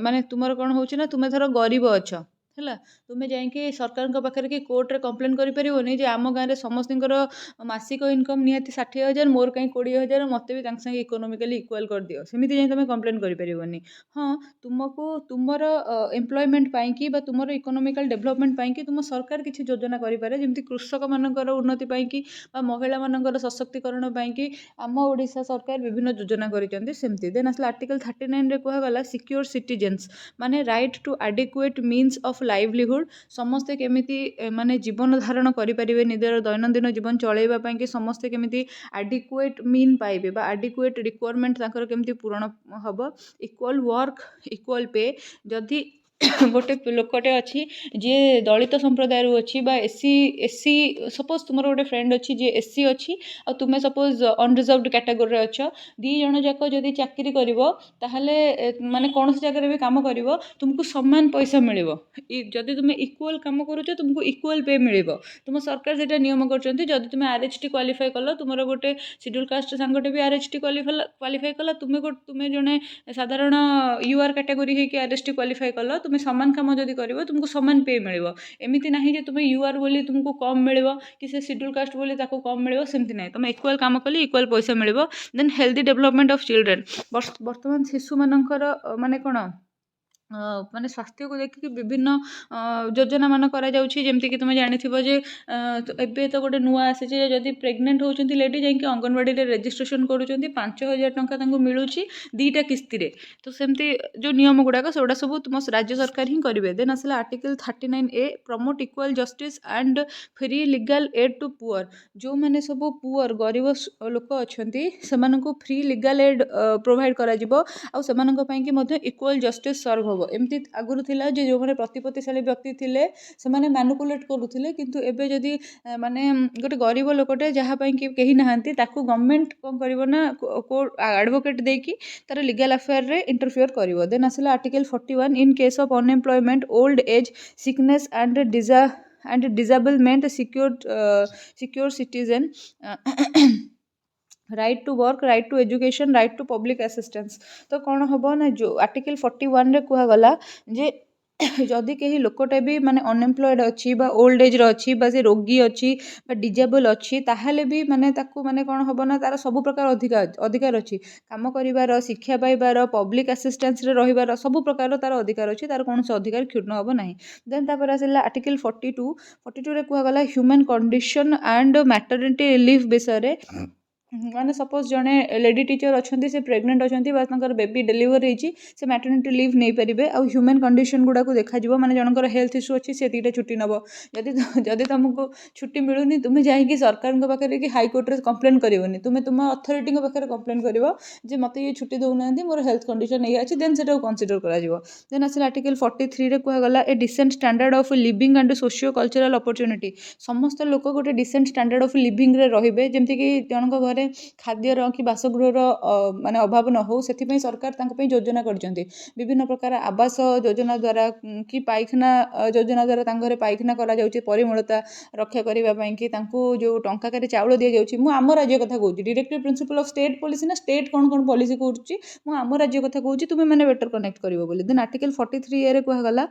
Speaker 1: माने तुमर कौन होची ना तुमे धर गरीब अच्छा है तुम्हें जाइए सरकार पाखे कि कोर्टे कम्प्लेन करें जे आम गाँव में समस्त मासिक इनकम निहाती 60,000 मोर कहीं 20,000 मत भी संगे इकोनोमिकली इक्वाल कर दियो सेमती जाए तुम कम्प्लेन करें हाँ तुमको तुमर एम्प्लॉयमेंट पाई तुमर इकोनोमिकल डेभलपमेंट पाई तुम सरकार किसी योजना करें जमी कृषक मानकर उन्नति पाई महिला मानकर सशक्तिकरण पाई आम ओडिशा सरकार विभिन्न योजना करमती देन आसला आर्टिकल 39 रे कहगला सिक्योर सिटीजेन्स माने right to adequate means of livelihood समस्ते केमिति माने जीवन धारण करें निजर दैनंदिन जीवन चलैवाई कि समस्ते केमिति एडिक्वेट मीन पाइबे बा एडिक्वेट रिक्वायरमेंट ताकर केमिति पूरण हम इक्वल वर्क इक्वल पे जदि गोटे लोकटे अच्छी जी दलित संप्रदाय अच्छी बा एससी एससी सपोज तुम गोटे फ्रेंड अच्छी जी एससी अच्छी आ तुम्हें सपोज अनरिजर्वड कैटेगोरी अच्छ दी जन जाक जदि चाकरी कर माने कौन सी जगह भी काम कर तुमको समान पैसा मिल जदि तुम्हें इक्वल काम करुच तुमको इक्वल पे मिल तुम सरकार से नियम कर तुम आरएचटी क्वालिफाई कल तुम गोटे शेड्यूल कास्ट सांगटे भी आरएचटी क्वालिफाई कला तुम्हें जड़े साधारण यूआर कैटेगोरी होकर आरएचटी क्वालिफाई कल तुम्हें समान काम जदि कर तुमको समान पे मिल एमती ना जे तुम्हें यूआर बोली तुमको कम मिल कि से शेड्यूल कास्ट बोली कम मिल सेमती ना तुम इक्वल काम कले इक्वल पैसा मिल then healthy development of children बर्तमान शिशु मानकर माने कौन माने स्वास्थ्य को देखिए विभिन्न योजना मान जमती कि तुम जानी जे एबे तो गोटे नुआ आसी जदि प्रेग्नेंट होती लेडी जाकि अंगनवाड़ी रेजिस्ट्रेशन करुँच 5,000 टंका मिलूँ 2टा किस्ती तो सेमती जो नियम गुड़ाक सेगुड़ा सब तुम राज्य सरकार ही करेंगे देन आसला article 39A promote equal justice and free legal aid to poor जो मैंने सब पुअर गरीब लोक अच्छा से फ्री लीगल एड प्रोवाइड करा इक्वल जस्टिस सर्व हो एमती आगुरी थिला जो मैंने प्रतिपत्तिशाली व्यक्ति थे से मैनुपुलेट करुले किंतु एबे जदि माने गोटे गरीब लोकटे जहाँपाई कि कहीं नहांती ताकू गवर्नमेंट कौन करिवो ना एडवोकेट देकी तार लीगल अफेयर रे इंटरफियर करिवो देन आसला article 41 in case of unemployment old age sickness and disablement secure citizen right to work right to education right to public assistance तो कौन हम ना जो आर्टिकल 41 रे कहगला जे जदि कहीं लोकटे भी माने अनएम्प्लॉयड अच्छी बा ओल्ड एज अच्छी बा से रोगी अच्छी बा डिजेबल अच्छी ताहले भी माने ताकू माने कौन हम ना तार सब प्रकार अधिकार अच्छी काम करिवार शिक्षा पाइबार पब्लिक असिस्टेंस रे रहिबार सब प्रकार तार अधिकार अच्छी तार कौन से अधिकार क्षुण्ण हम ना देन तापर आसला आर्टिकल 42 रे कहगला human condition and maternity relief विषय ମାନେ ସପୋଜ ଜଣେ ଲେଡି ଟିଚର ଅଛନ୍ତି, ସେ ପ୍ରେଗନେଣ୍ଟ ଅଛନ୍ତି ବା ତାଙ୍କର ବେବି ଡେଲିଭର ହେଇଛି, ସେ ମ୍ୟାଟର୍ନିଟି ଲିଭ୍ ନେଇପାରିବେ। ଆଉ ହ୍ୟୁମାନ୍ କଣ୍ଡିସନ ଗୁଡ଼ାକୁ ଦେଖାଯିବ, ମାନେ ଜଣଙ୍କର ହେଲ୍ଥ ଇସ୍ୟୁ ଅଛି, ସେ ଏତିକିଟା ଛୁଟି ନେବ। ଯଦି ତୁମକୁ ଛୁଟି ମିଳୁନି, ତୁମେ ଯାଇକି ସରକାରଙ୍କ ପାଖରେ କି ହାଇକୋର୍ଟରେ କମ୍ପ୍ଲେନ୍ କରିବନି, ତୁମେ ତୁମ ଅଥରିଟିଙ୍କ ପାଖରେ କମ୍ପ୍ଲେନ୍ କରିବ ଯେ ମୋତେ ଇଏ ଛୁଟି ଦେଉନାହାନ୍ତି, ମୋର ହେଲ୍ଥ କଣ୍ଡିସନ ଏଇଆ ଅଛି, ଦେନ୍ ସେଟାକୁ କନସିଡର କରାଯିବ। ଦେନ୍ ଆସିଲା ଆର୍ଟିକଲ 43ରେ କୁହାଗଲା a decent standard of living and socio cultural opportunity. ସମସ୍ତ ଲୋକ ଗୋଟେ ଡିସେଣ୍ଟ ଷ୍ଟାଣ୍ଡାର୍ଡ ଅଫ୍ ଲିଭିଂରେ ରହିବେ, ଯେମିତିକି ଜଣଙ୍କ ଘରେ ଖାଦ୍ୟର କି ବାସଗୃହର ମାନେ ଅଭାବ ନ ହେଉ, ସେଥିପାଇଁ ସରକାର ତାଙ୍କ ପାଇଁ ଯୋଜନା କରିଛନ୍ତି। ବିଭିନ୍ନ ପ୍ରକାର ଆବାସ ଯୋଜନା ଦ୍ୱାରା କି ପାଇଖାନା ଯୋଜନା ଦ୍ୱାରା ତାଙ୍କ ଘରେ ପାଇଖାନା କରାଯାଉଛି, ପରିମଳତା ରକ୍ଷା କରିବା ପାଇଁ କି ତାଙ୍କୁ ଯେଉଁ ଟଙ୍କାକାରୀ ଚାଉଳ ଦିଆଯାଉଛି। ମୁଁ ଆମ ରାଜ୍ୟ କଥା କହୁଛି, directive principle of state policy ନା, ଷ୍ଟେଟ୍ କ'ଣ କ'ଣ ପଲିସି କରୁଛି, ମୁଁ ଆମ ରାଜ୍ୟ କଥା କହୁଛି, ତୁମେ ମାନେ ବେଟର କନେକ୍ଟ କରିବ ବୋଲି। ଦେନ୍ ଆର୍ଟିକଲ 43A କୁହାଗଲା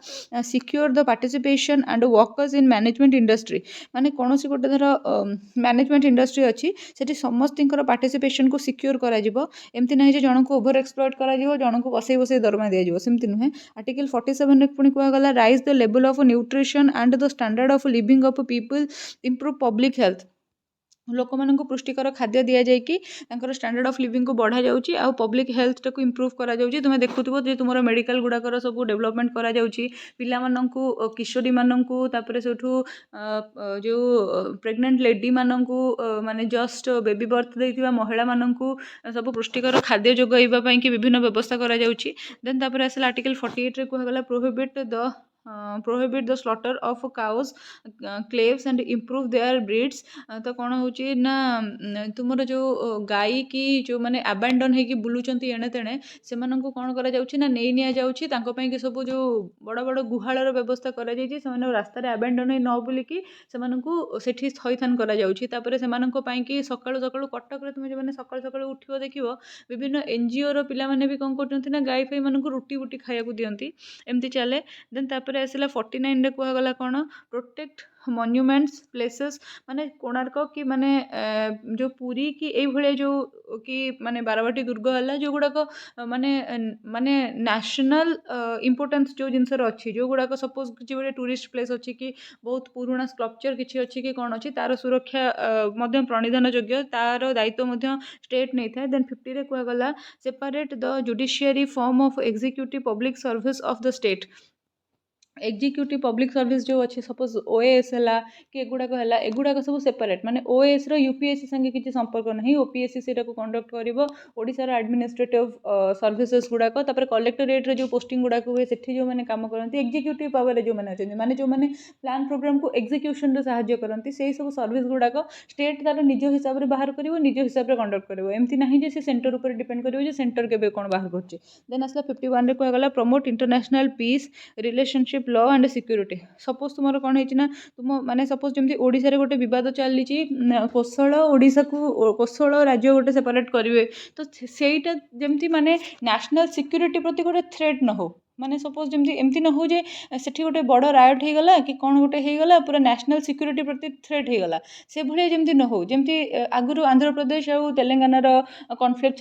Speaker 1: secure the participation and workers in management industry. ମାନେ କୌଣସି ଗୋଟେ ଧର ମ୍ୟାନେଜମେଣ୍ଟ ଇଣ୍ଡଷ୍ଟ୍ରି ଅଛି, ସେଠି ସମସ୍ତଙ୍କର ପାର୍ଟିସିପେସନକୁ ସିକ୍ୟୁର କରାଯିବ। ଏମିତି ନାହିଁ ଯେ ଜଣଙ୍କୁ ଓଭର ଏକ୍ସପ୍ଲଏଟ୍ କରାଯିବ, ଜଣଙ୍କୁ ବସେଇ ବସେଇ ଦରମା ଦିଆଯିବ, ସେମିତି ନୁହେଁ। ଆର୍ଟିକଲ 47ରେ ପୁଣି କୁହାଗଲା raise the level of nutrition and the standard of living of people, improve public health. ଲୋକମାନଙ୍କୁ ପୁଷ୍ଟିକର ଖାଦ୍ୟ ଦିଆଯାଇକି ତାଙ୍କର ଷ୍ଟାଣ୍ଡାର୍ଡ ଅଫ୍ ଲିଭିଂକୁ ବଢ଼ାଯାଉଛି, ଆଉ ପବ୍ଲିକ୍ ହେଲ୍ଥଟାକୁ ଇମ୍ପ୍ରୁଭ୍ କରାଯାଉଛି। ତୁମେ ଦେଖୁଥିବ ଯେ ତୁମର ମେଡ଼ିକାଲ ଗୁଡ଼ାକର ସବୁ ଡେଭଲପମେଣ୍ଟ କରାଯାଉଛି, ପିଲାମାନଙ୍କୁ, କିଶୋରୀମାନଙ୍କୁ, ତାପରେ ସେଇଠୁ ଯେଉଁ ପ୍ରେଗନେଣ୍ଟ ଲେଡ଼ିମାନଙ୍କୁ, ମାନେ ଜଷ୍ଟ ବେବି ବର୍ଥ ଦେଇଥିବା ମହିଳାମାନଙ୍କୁ ସବୁ ପୁଷ୍ଟିକର ଖାଦ୍ୟ ଯୋଗାଇବା ପାଇଁକି ବିଭିନ୍ନ ବ୍ୟବସ୍ଥା କରାଯାଉଛି। ଦେନ୍ ତାପରେ ଆସିଲା ଆର୍ଟିକଲ 48ରେ କୁହାଗଲା prohibit the slaughter of cows, calves and improve their breeds. ତ କ'ଣ ହେଉଛି ନା, ତୁମର ଯେଉଁ ଗାଈ କି ଯେଉଁମାନେ ଆବାଣ୍ଡନ ହେଇକି ବୁଲୁଛନ୍ତି ଏଣେ ତେଣେ, ସେମାନଙ୍କୁ କ'ଣ କରାଯାଉଛି ନା ନେଇ ନିଆଯାଉଛି। ତାଙ୍କ ପାଇଁକି ସବୁ ଯେଉଁ ବଡ଼ ବଡ଼ ଗୁହାଳର ବ୍ୟବସ୍ଥା କରାଯାଇଛି, ସେମାନେ ରାସ୍ତାରେ ଆବାଣ୍ଡନ ହେଇ ନ ବୁଲିକି ସେମାନଙ୍କୁ ସେଠି ଥଇଥାନ କରାଯାଉଛି। ତାପରେ ସେମାନଙ୍କ ପାଇଁକି ସକାଳୁ ସକାଳୁ କଟକରେ ତୁମେ ଯେଉଁମାନେ ସକାଳୁ ସକାଳୁ ଉଠିବ ଦେଖିବ, ବିଭିନ୍ନ NGOର ପିଲାମାନେ ବି କ'ଣ କରୁଛନ୍ତି ନା ଗାଈ ଫାଇମାନଙ୍କୁ ରୁଟି ବୁଟି ଖାଇବାକୁ ଦିଅନ୍ତି, ଏମିତି ଚାଲେ। ଦେନ୍ ତାପରେ ଆସିଲା 49ରେ କୁହାଗଲା କ'ଣ, ପ୍ରୋଟେକ୍ଟ ମନ୍ୟୁମେଣ୍ଟସ୍ ପ୍ଲେସେସ୍, ମାନେ କୋଣାର୍କ କି ମାନେ ଯେଉଁ ପୁରୀ କି ଏଇଭଳିଆ ଯେଉଁ କି ମାନେ ବାରବାଟୀ ଦୁର୍ଗ ହେଲା, ଯେଉଁଗୁଡ଼ାକ ମାନେ ମାନେ ନ୍ୟାସନାଲ୍ ଇମ୍ପୋର୍ଟାନ୍ସ ଯେଉଁ ଜିନିଷର ଅଛି, ଯେଉଁଗୁଡ଼ାକ ସପୋଜ୍ କିଛି ଗୋଟେ ଟୁରିଷ୍ଟ ପ୍ଲେସ୍ ଅଛି କି ବହୁତ ପୁରୁଣା ସ୍କଲ୍ପଚର କିଛି ଅଛି କି କ'ଣ ଅଛି, ତା'ର ସୁରକ୍ଷା ମଧ୍ୟ ପ୍ରଣିଧାନ ଯୋଗ୍ୟ, ତା'ର ଦାୟିତ୍ୱ ମଧ୍ୟ ଷ୍ଟେଟ୍ ନେଇଥାଏ। ଦେନ୍ 50ରେ କୁହାଗଲା separate the judiciary form of executive public service of the state. Executive public service ଯେଉଁ ଅଛି, ସପୋଜ୍ OAS ହେଲା କି ଏଗୁଡ଼ାକ ହେଲା, ଏଗୁଡ଼ାକ ସବୁ ସେପାରେଟ୍। ମାନେ OASର UPSC ସାଙ୍ଗେ କିଛି ସମ୍ପର୍କ ନାହିଁ, OPSC ସେଇଟାକୁ କଣ୍ଡକ୍ଟ କରିବ, ଓଡ଼ିଶାର ଆଡ଼ମିନିଷ୍ଟ୍ରେଟିଭ୍ ସର୍ଭିସେସ୍ ଗୁଡ଼ାକ। ତାପରେ କଲେକ୍ଟରେଟ୍ରେ ଯେଉଁ ପୋଷ୍ଟିଂ ଗୁଡ଼ାକ ହୁଏ, ସେଠି ଯେଉଁମାନେ କାମ କରନ୍ତି, ଏକ୍ଜିକ୍ୟୁଟିଭ୍ ପାୱାରରେ ଯେଉଁମାନେ ଅଛନ୍ତି, ମାନେ ଯେଉଁମାନେ ପ୍ଲାନ୍ ପ୍ରୋଗ୍ରାମକୁ ଏକ୍ଜିକ୍ୟୁସନରେ ସାହାଯ୍ୟ କରନ୍ତି, ସେଇ ସବୁ ସର୍ଭିସ୍ ଗୁଡ଼ାକ ଷ୍ଟେଟ୍ ତା'ର ନିଜ ହିସାବରେ ବାହାର କରିବ, ନିଜ ହିସାବରେ କଣ୍ଡକ୍ଟ କରିବ। ଏମିତି ନାହିଁ ଯେ ସେ ସେଣ୍ଟର ଉପରେ ଡିପେଣ୍ଡ କରିବ ଯେ ସେଣ୍ଟର କେବେ କ'ଣ ବାହାର କରୁଛି। ଦେନ୍ ଆସିଲା 51ରେ କୁହାଗଲା promote international piece, relationship, law and security. Suppose ତୁମର କ'ଣ ହେଇଛି ନା, ତୁମ ମାନେ ସପୋଜ୍ ଯେମିତି ଓଡ଼ିଶାରେ ଗୋଟେ ବିବାଦ ଚାଲିଛି, କୋଶଳ କୋଶଳ ରାଜ୍ୟ ଗୋଟେ ସେପାରେଟ୍ କରିବେ, ତ ସେଇଟା ଯେମିତି ମାନେ ନ୍ୟାସନାଲ୍ ସିକ୍ୟୁରିଟି ପ୍ରତି ଗୋଟେ ଥ୍ରେଟ୍ ନ ହେଉ। ମାନେ ସପୋଜ୍ ଯେମିତି ଏମିତି ନ ହେଉ ଯେ ସେଠି ଗୋଟେ ବଡ଼ ରାୟଟ୍ ହେଇଗଲା କି କ'ଣ ଗୋଟେ ହେଇଗଲା, ପୁରା ନ୍ୟାସନାଲ୍ ସିକ୍ୟୁରିଟି ପ୍ରତି ଥ୍ରେଟ୍ ହେଇଗଲା, ସେଭଳିଆ ଯେମିତି ନ ହେଉ। ଯେମିତି ଆଗରୁ ଆନ୍ଧ୍ରପ୍ରଦେଶ ଆଉ ତେଲେଙ୍ଗାନାର କନଫ୍ଲିକ୍ଟ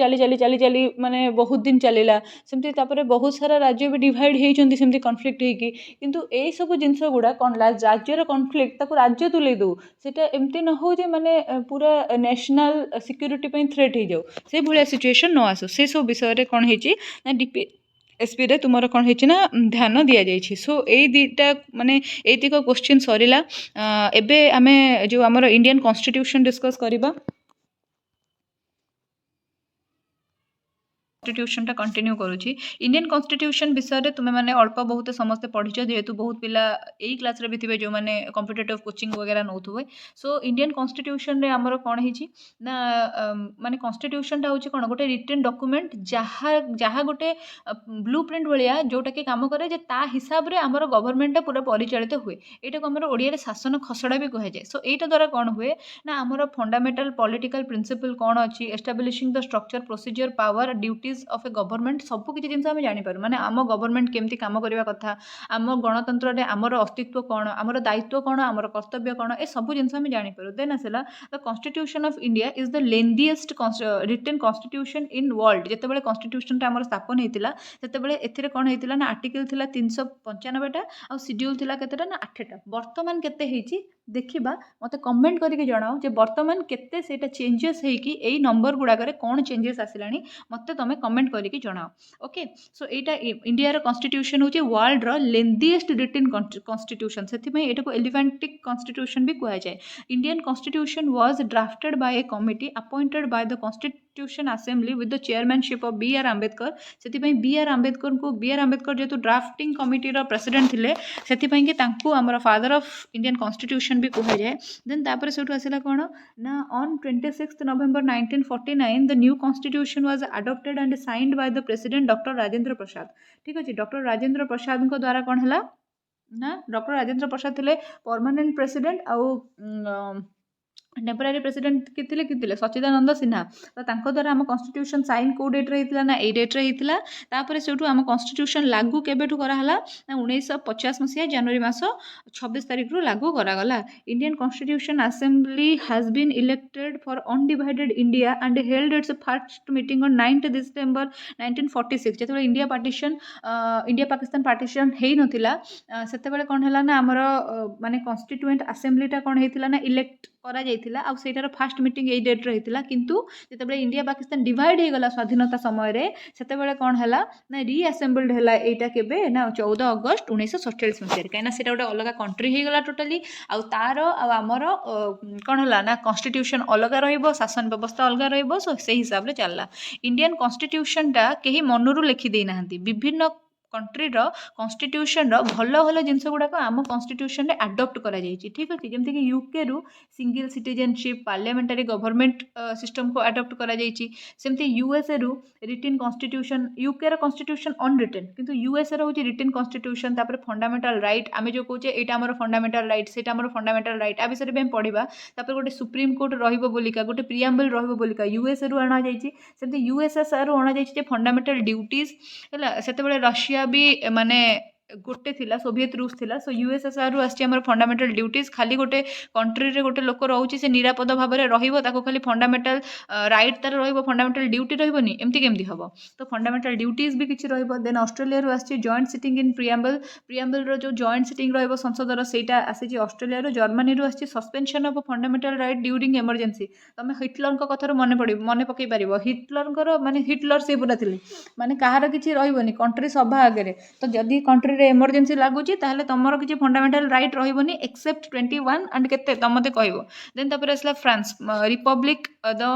Speaker 1: ଚାଲି ମାନେ ବହୁତ ଦିନ ଚାଲିଲା, ସେମିତି ତାପରେ ବହୁତ ସାରା ରାଜ୍ୟ ବି ଡିଭାଇଡ଼୍ ହେଇଛନ୍ତି ସେମିତି କନଫ୍ଲିକ୍ଟ ହେଇକି। କିନ୍ତୁ ଏଇସବୁ ଜିନିଷ ଗୁଡ଼ା କ'ଣ, ରାଜ୍ୟର କନଫ୍ଲିକ୍ଟ ତାକୁ ରାଜ୍ୟ ତୁଲେଇ ଦେଉ, ସେଇଟା ଏମିତି ନ ହେଉ ଯେ ମାନେ ପୁରା ନ୍ୟାସନାଲ୍ ସିକ୍ୟୁରିଟି ପାଇଁ ଥ୍ରେଟ୍ ହେଇଯାଉ, ସେଇଭଳିଆ ସିଚୁଏସନ୍ ନ ଆସୁ। ସେସବୁ ବିଷୟରେ କ'ଣ ହେଇଛି ନା DPSPରେ ତୁମର କ'ଣ ହେଇଛି ନା ଧ୍ୟାନ ଦିଆଯାଇଛି। ସୋ ଏଇ ଦୁଇଟା ମାନେ ଏଇତିକ କ୍ୱେଶ୍ଚିନ୍ ସରିଲା। ଏବେ ଆମେ ଯେଉଁ ଆମର ଇଣ୍ଡିଆନ୍ କନଷ୍ଟିଟ୍ୟୁସନ୍ ଡିସ୍କସ୍ କରିବା। କନଷ୍ଟିଟ୍ୟୁସନଟା କଣ୍ଟିନ୍ୟୁ କରୁଛି। ଇଣ୍ଡିଆନ୍ କନଷ୍ଟିଟ୍ୟୁସନ୍ ବିଷୟରେ ତୁମେମାନେ ଅଳ୍ପ ବହୁତ ସମସ୍ତେ ପଢ଼ିଛ, ଯେହେତୁ ବହୁତ ପିଲା ଏଇ କ୍ଲାସ୍ରେ ବି ଥିବେ ଯେଉଁମାନେ କମ୍ପିଟେଟିଭ୍ କୋଚିଂ ବଗେରା ନେଉଥିବେ। ସୋ ଇଣ୍ଡିଆନ୍ କନଷ୍ଟିଟ୍ୟୁସନରେ ଆମର କ'ଣ ହେଇଛି ନା, ମାନେ କନଷ୍ଟିଟ୍ୟୁସନଟା ହେଉଛି କ'ଣ, ଗୋଟେ ରିଟେନ୍ ଡକୁମେଣ୍ଟ, ଯାହା ଗୋଟେ ବ୍ଲୁ ପ୍ରିଣ୍ଟ ଭଳିଆ, ଯେଉଁଟାକି କାମ କରେ ଯେ ତା ହିସାବରେ ଆମର ଗଭର୍ଣ୍ଣମେଣ୍ଟଟା ପୁରା ପରିଚାଳିତ ହୁଏ। ଏଇଟାକୁ ଆମର ଓଡ଼ିଆରେ ଶାସନ ଖସଡ଼ା ବି କୁହାଯାଏ। ସୋ ଏଇଟା ଦ୍ୱାରା କ'ଣ ହୁଏ ନା, ଆମର ଫଣ୍ଡାମେଣ୍ଟାଲ ପଲିଟିକାଲ ପ୍ରିନ୍ସିପଲ୍ କ'ଣ ଅଛି, establishing the structure, procedure, power, duties of a government, ସବୁ କିଛି ଜିନିଷ ଆମେ ଜାଣିପାରୁ। ମାନେ ଆମ ଗଭର୍ଣ୍ଣମେଣ୍ଟ କେମିତି କାମ କରିବା କଥା, ଆମ ଗଣତନ୍ତ୍ରରେ ଆମର ଅସ୍ତିତ୍ୱ କ'ଣ, ଆମର ଦାୟିତ୍ୱ କ'ଣ, ଆମର କର୍ତ୍ତବ୍ୟ କ'ଣ, ଏ ସବୁ ଜିନିଷ ଆମେ ଜାଣିପାରୁ। ଦେନ୍ ଆସିଲା the constitution of India is the lengthiest written constitution in world. ଯେତେବେଳେ କନଷ୍ଟିଟ୍ୟୁସନଟା ଆମର ସ୍ଥାପନ ହେଇଥିଲା, ସେତେବେଳେ ଏଥିରେ କ'ଣ ହେଇଥିଲା ନା, ଆର୍ଟିକଲ ଥିଲା 395ଟା, ଆଉ ସିଡ୍ୟୁଲ୍ ଥିଲା କେତେଟା ନା 8ଟା। ବର୍ତ୍ତମାନ କେତେ ହେଇଛି देखा मत कमेंट करके जनाओ जे बर्तमान केते सेटा चेंजेस होगी यही नंबर गुड़ाक कौन चेंजेस आसला मत तुम कमेंट करके जनाओ। ओके सो यहाँ इंडिया कन्स्टिट्यूशन हूँ वर्ल्ड लेंथीएस्ट रिटन कन्स्टिट्यूशन से यहाँ को एलिफेंटिक कन्स्टिट्यूशन भी कहुए। Indian constitution was drafted by a committee appointed by the constitution assembly with the chairmanship of B R Ambedkar से बी आर आंबेडकर को बी आर आंबेडकर जेहेतु ड्राफ्टिंग कमिटी प्रेसिडेंट थे से आमर फादर ऑफ इंडियन कन्स्टिट्यूशन भी कहुए। Then तापर से आसला कौन ना on 26 November 1949 the new constitution was adopted and signed by the president doctor Rajendra Prasad. ठीक अच्छे डॉक्टर राजेंद्र प्रसाद द्वारा कौन है ना डॉक्टर राजेंद्र प्रसाद थे परमानेंट प्रेसिडेंट आउ टेम्परारी प्रेसिडेंट किए सच्चिदानंद सिन्हा तो तांको द्वारा आम कन्स्टिट्यूशन साइन कौ डेट्रे होता ना यही डेट्रे होता से आम कन्स्टिट्यूशन लागू केबेठू कराला ना 1950 मसीहा जनवरी मास 26 तारीख रु लागू करागला। Indian constitution assembly has been elected for undivided India and held its first meeting on 9 December 1946 जो India partition India Pakistan partition हो नाला से कौन है ना आमर माने कन्स्टिट्यूएंट असेंबलीटा कौन होता ना इलेक्ट करा जाइथिला आ सेटार फास्ट मीटिंग यही डेट्रे होता किंतु जिते इंडिया पाकिस्तान डिवाइड हो गला स्वाधीनता समय से कौन है ना रीअसेम्बल्ड है यहाँ के ना 14 अगस्त 1947 मसीह कहीं से गोटे अलग कंट्री हो गला टोटाली आर आमर कौन है ना कन्स्टिट्यूशन अलग शासन व्यवस्था अलग रही हिसाब से चलला। इंडियन कन्स्टिट्यूशनटा कहीं मनरू लिखिदे ना विभिन्न कंट्रीर कन्स्टिट्यूशन भल भल जिनस गुड़ाक आम कन्स्टिट्यूशन आडप्ट करा जाइछि। ठीक अच्छे जमीक यूके रु single citizenship parliamentary government system को आडप्ट करा जाइछि सेमती यूएसए रु written constitution UK constitution unwritten किंतु यूएसए हूँ रिटन कन्स्टिट्यूशन तापर फंडामेंटल राइट आम जो कहे यहाँ आम फंडामेंटल राइट से फंडामेंटल राइट आ विषय में पढ़ा तापर गोटे सुप्रीम कोर्ट रोलिका गोटे प्रियाम्बल रोलिका यूएसए रु अणा जाइछि सेमती यूएसएसआर अणा जाइछि फंडामेंटल ड्यूटीज है से रशिया भी माने गोटे थिला सोवियत रूस थिला सो यूएसएसआर रु आछि हमर फंडामेंटल ड्यूटीज खाली गोटे कंट्री रे गोटे लोक रहउछि से निरापद भाव में रहिबो ताको खाली फंडामेंटल राइट तार रहिबो फंडामेंटल ड्यूटी रहिबोनी एमती केमती हबो तो फंडामेंटल ड्यूटीज भी किछि रहिबो। देन ऑस्ट्रेलिया रु आछि जॉइंट सिटिंग इन प्रियम्बल रो जो जॉइंट सिटिंग रहिबो संसद रो सेटा आछि ऑस्ट्रेलिया रो जर्मनी रु आछि suspension of fundamental right during emergency तमे हिटलर को कथार मन पकई पारिबो हिटलर माने हिटलर से पूरा थिले माने कहार किछि रहिबोनी कंट्री सभा आगे तो जदि कंट्री इमरजेंसी लगुच ताहले तुमर किसी फंडामेंटल राइट रहिबोनी एक्सेप्ट 21 एंड केते तुम मते कहबो। देन तापर आसला France republic the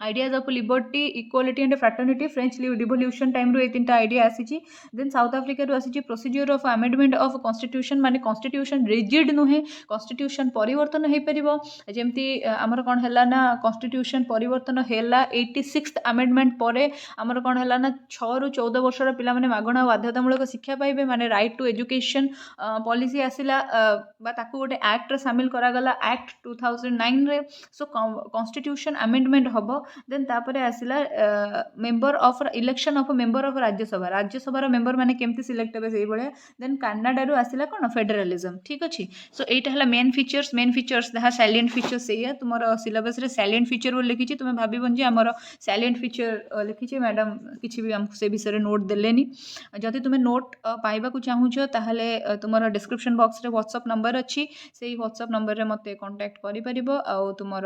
Speaker 1: ideas of liberty equality and fraternity French revolution time रो 3टा आइडिया आसी। देन साउथ आफ्रिका रो आसी procedure of amendment of constitution माने कॉन्स्टिट्यूशन रिजिड नुहे कॉन्स्टिट्यूशन परिवर्तन हो पारिबो जेमती आमर कौन है ना कॉन्स्टिट्यूशन परिवर्तन हैला 86th अमेंडमेंट पर आमर कौन है ना 6 ରୁ 14 वर्षर पिला माने मागणा बाध्यतामूलक शिक्षा पाइबे माने राइट टू एजुकेशन पॉलिसी आसिला बा ताकू गोटे एक्ट सामिल करागला एक्ट 2009 रे सो कॉन्स्टिट्यूशन अमेंडमेंट हबो। देन तापर आसला member of election of member of Rajya Sabha member माने केमती सिलेक्ट हे से भाया। देन कनाडा रु आसला कौन फेडरलिज्म। ठीक अच्छे सो यहाँ है मेन फीचर्स जहाँ सैलिएंट फीचर्स से तुम सिलेबस रे सैलिएंट फीचर बोल लिखी तुम भावन जे आमर सैलिएंट फीचर लिखी मैडम किसी भी आमको से विषय नोट देलेनी जदि तुम नोट पाइबा चाहूच ताहले तुम डिस्क्रिप्शन बॉक्स रे व्हाट्सएप नंबर अच्छी से व्हाट्सएप नंबर रे मते कांटेक्ट करि परिबो आ तुम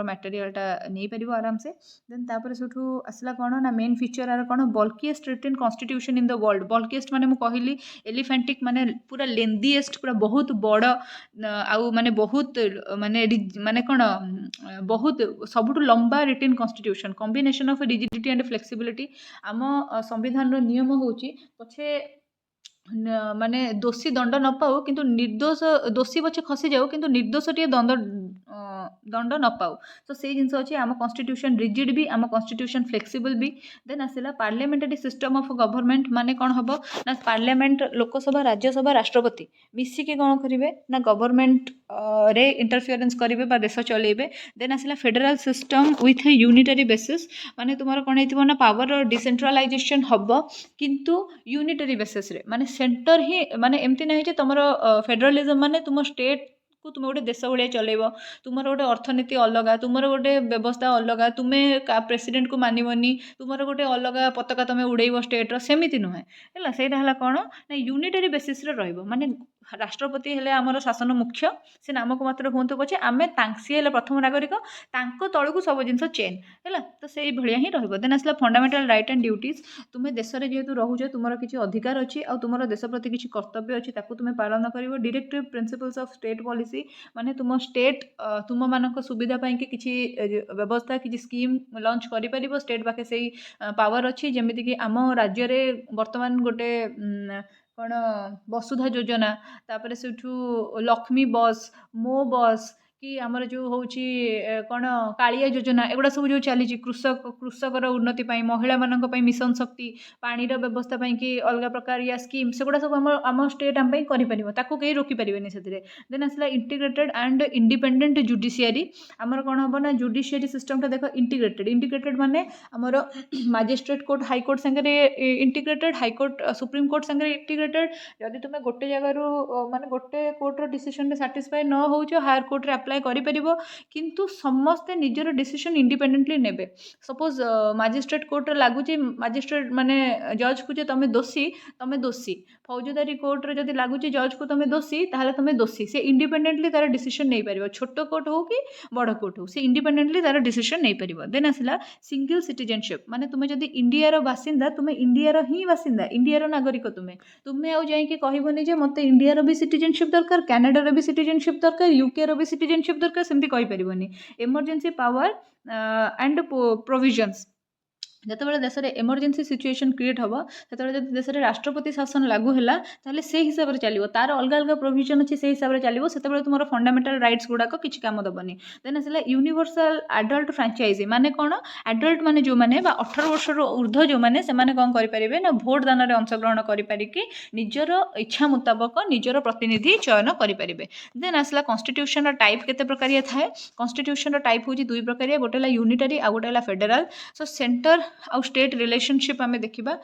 Speaker 1: मटेरियलटा नहीं पार आराम से। देन तापर से आसला कौन ना मेन फीचर आर कौन bulkiest written constitution in the world bulkiest माने मु कहली एलिफेंटिक माने पूरा लेंथीएस्ट पूरा बहुत बड़ आउ माने बहुत माने कौन बहुत सबुठ लंबा written constitution combination of rigidity and flexibility आम संविधान नियम होची पछे माने दोषी दंड न पाऊ किंतु निर्दोष दोषी पछे खसी जाऊ किंतु निर्दोष टे दंड न पाऊ तो से जिनस अच्छे आम कन्स्टिट्यूशन रिजिड भी आम कन्स्टिट्यूशन फ्लेक्सिबल भी। देन आसला पार्लियामेंटारी सिस्टम ऑफ गवर्नमेंट माने कौन हम ना पार्लियामेंट लोकसभा राज्यसभा राष्ट्रपति मिसिके कौन करेंगे ना गवर्नमेंट रे इंटरफियरेंस करेंगे बा देश चलेबे। देन आसला federal system with unitary basis माने तुम कौन हो ना पावर डिसेंट्रलाइजेशन हम किंतु यूनिटरी बेसिस रे माने सेंटर ही माने एमती नहीं तुम फेडरलिज्म माने तुम स्टेट को तुम गोटे देश भाया चलेब तुम गोटे अर्थनीति अलग तुम गोटे व्यवस्था अलग तुम्हें प्रेसिडेंट को मानवनी तुम गोटे अलग पताका तुम उड़ेब स्टेट्र सेमती नुहे है से कौन ना यूनिटरी बेसिस रे माने
Speaker 2: राष्ट्रपति हेले आमर शासन मुख्य से नामक मात्र हूँ पछे आम सी हेले प्रथम नागरिक तलू सब जिन चेन है तो से भाया ही देन आसला फंडामेंटाल राइट एंड ड्यूटीज तुम्हें देश में जेहेतु रोच तुम किसी अधिकार अच्छी आ तुम देश प्रति किसी कर्तव्य अच्छी तुम्हें पालन कर directive principles of state policy माने तुम स्टेट तुम मान सुविधा कि किसी व्यवस्था किसी स्कीम लॉन्च कर स्टेट पाखे से पावर अच्छी जमीक आम राज्य बर्तमान गोटे कौन वसुधा योजना तापर से लक्ष्मी बस मो बस कि आमर जो हूँ कौन कालिया योजना एगुड़ा सब जो चली कृषकर उन्नति महिला मान मिशन शक्ति पानी व्यवस्था कि अलग प्रकार या स्कीम सेगुड़ा सब आम स्टेट आम कर कहीं रोकीपर से देन आसला इंटीग्रेटेड एंड इंडिपेंडेंट जुडिशियरी आमर कौन हम ना जुडिशियरी सिस्टम देख इंटीग्रेटेड माने आमर मजिस्ट्रेट कोर्ट हाईकोर्ट सांगे इंटीग्रेटेड हाईकोर्ट सुप्रीम कोर्ट सांगे इंटीग्रेटेड जदि तुम गोटे जगार माने गोटे कोर्टर डिसीजन साटिस्फाई न हो हायर कोर्ट अप्लाई करिपरिबो किंतु समस्ते निजर डिसीजन इंडिपेंडेंटली नेबे सपोज मजिस्ट्रेट कोर्ट लागुची मजिस्ट्रेट माने जज को जे तमे दोषी फौजदारी कोर्ट रे जदि लागुची जज को तमे दोषी ताहले तमे दोषी से इंडिपेंडेंटली तार डिसीजन नहीं परिबो छोट कोर्ट हो कि बड़ कोर्ट हो से इंडिपेंडेंटली तार डिसीजन नहीं परिबो देन आसला सिंगल सिटीजनशिप माने तुमे जदि इंडिया रो बासिंदा तुमे इंडिया रो ही बासिंदा इंडिया रो नागरिक तुमे आउ जाई कि कहबोनी जे मते इंडिया रो भी सिटीजनशिप दरकार कनाडा रो भी सिटीजनशिप दरकार यूके रो भी सिटीजनशिप दरकार सेमती कहि परिबोनी इमरजेंसी पावर एंड प्रोविजन्स जिते देश में इमरजेंसी सिचुएशन क्रिएट हम से देश में राष्ट्रपति शासन लागू है ताहले से हिसाब से चलो तार अलग अलग प्रोविजन अच्छी से हिसाब से चलो से तुम फंडामेंटल राइट्स गुड़ाक किसी काम दबनी देन आसला यूनिवर्सल एडल्ट फ्रांचाइजी माने कौन एडल्ट माने जो माने 18 वर्ष ऊर्ध्व जो माने से माने कौन करें ना भोट दान में अंशग्रहण करिकी निजर इच्छा मुताबक निजर प्रतिनिधि चयन करें देन आसला कन्स्टिट्यूशन टाइप केते प्रकारिया थाए कन्स्टिट्यूशन टाइप हूँ दुई प्रकारिया गोटे यूनिटारी आ गोटे फेडराल सो सेंटर आउ स्टेट रिलेशनशिप आम देखा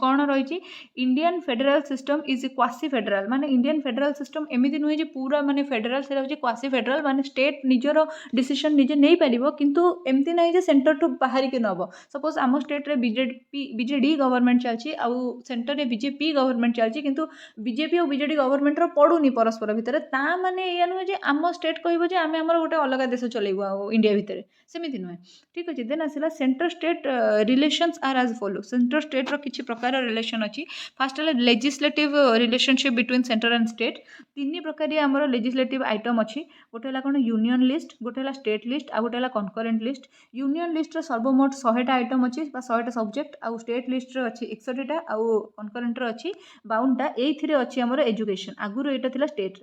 Speaker 2: कौन रही Indian federal system is quasi federal माने इंडियन फेडरल सिस्टम एमती नुहे पूरा माने फेडरल से हूँ क्वासी फेडरल माने स्टेट निजर डिसीजन निजे नहीं पार किंतु एमती ना जे सेंटर टू बाहर के नब सपोज आम स्टेट रे बीजेडी गवर्नमेंट चलती आउ सेंटर रे बीजेपी गवर्नमेंट चलती किंतु बीजेपी और बीजेडी गवर्नमेंट पड़ूनी परस्पर भितर ता माने या नुहे जे आम स्टेट कह आम आम गोटे अलग देश चलेबू इंडिया भितर सेमती नुहे ठीक अच्छे देन आसला centre state relations are as follow centre state रो किछि प्रकार रिलेशन अच्छी फास्ट है legislative relationship between centre and state तीन प्रकार आमर लेजिस्लेटिव आइटम अच्छी गोटे है कौन यूनियन लिस्ट गोटे है स्टेट लिस्ट आ गोटे है कनकरेंट लिस्ट यूनियन लिस्ट सर्वमोट 100टा आइटम अच्छी 100टा सब्जेक्ट आउ स्टेट लिस्ट अच्छी 61टा आउ कनकरेंट अच्छी 52टा एथि अच्छी आमर एजुकेशन आगुरी यहाँ था स्टेट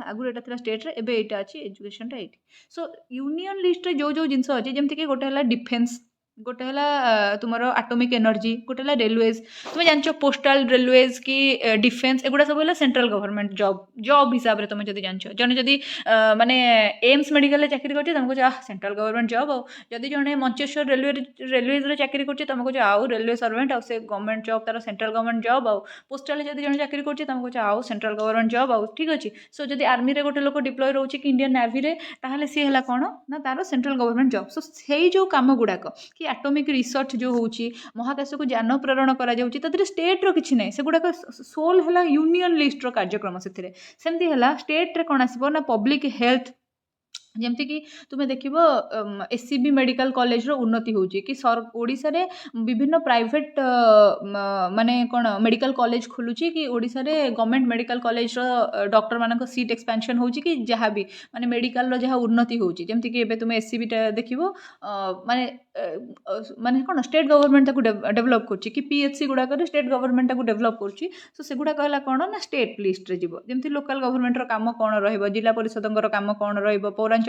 Speaker 2: आगुरी यहाँ था स्टेट रे एबे एटा अच्छी एजुकेशन ये सो यूनियन लिस्ट रे जो जिनस अच्छी जमीक गोटे है डिफेन्स गोटे है तुम आटोमिक एनर्जी गोटे है रेलवेज तुम्हें जान पोस्टाल रेलवेज कि डिफेन्स एगुड़ा सब है सेंट्रल गवर्नमेंट जॉब हिसाब से तुम जब जान जन जदि माने एम्स मेडिकल चाकरी कर तुमको सेंट्रल गवर्नमेंट जॉब आदि जड़े मंचेश्वर रेलवेज चाकरी कर तुमको आउ रेलवे सर्वेंट आउ से गवर्नमेंट जॉब तार सेंट्रल गवर्नमेंट जॉब आउ पोस्टाल जब जन चाकरी कर तुमको आउ सेंट्रल गवर्नमेंट जॉब आउ ठीक अच्छे सो जब आर्मी रे गोटे लोक डिप्लॉय रोचे कि इंडियन नेवी रे ताहले सी है कौन ना तार सेंट्रल गवर्नमेंट जॉब सो से जो कम गुड़ाक कि आटोमिक रिसर्च जो होची महाकाश को यान प्रेरण करा स्टेट रो किछि नै से गुडाक सोल है यूनियन लिस्ट रो कार्यक्रम से सेमती है स्टेट रे कौन आसब ना पब्लिक हेल्थ जमती कि तुम्हें देख एससीबी मेडिकल कॉलेज रो उन्नति होची कि ओडिशा रे विभिन्न प्राइवेट माने कौन मेडिकल कॉलेज खोलुची कि ओडिशा रे गवर्नमेंट मेडिकल कॉलेज रो डॉक्टर मानक सीट एक्सपेंशन होची कि जहाँ भी माने मेडिकल रो जहाँ उन्नति होची जमती कि एबे तुम्हें एससीबी देखिबो माने माने कौन स्टेट गवर्नमेंट ताको डेवलप करची कि पीएचसी गुड़ाक स्टेट गवर्नमेंट ताको डेवलप करची सो से गुड़ा कहला कौन ना स्टेट लिस्ट रे जीवो जमती लोकल गवर्नमेंट रो काम कौन रहिबो जिला परिषदंकर काम कौन रहिबो पौरांचल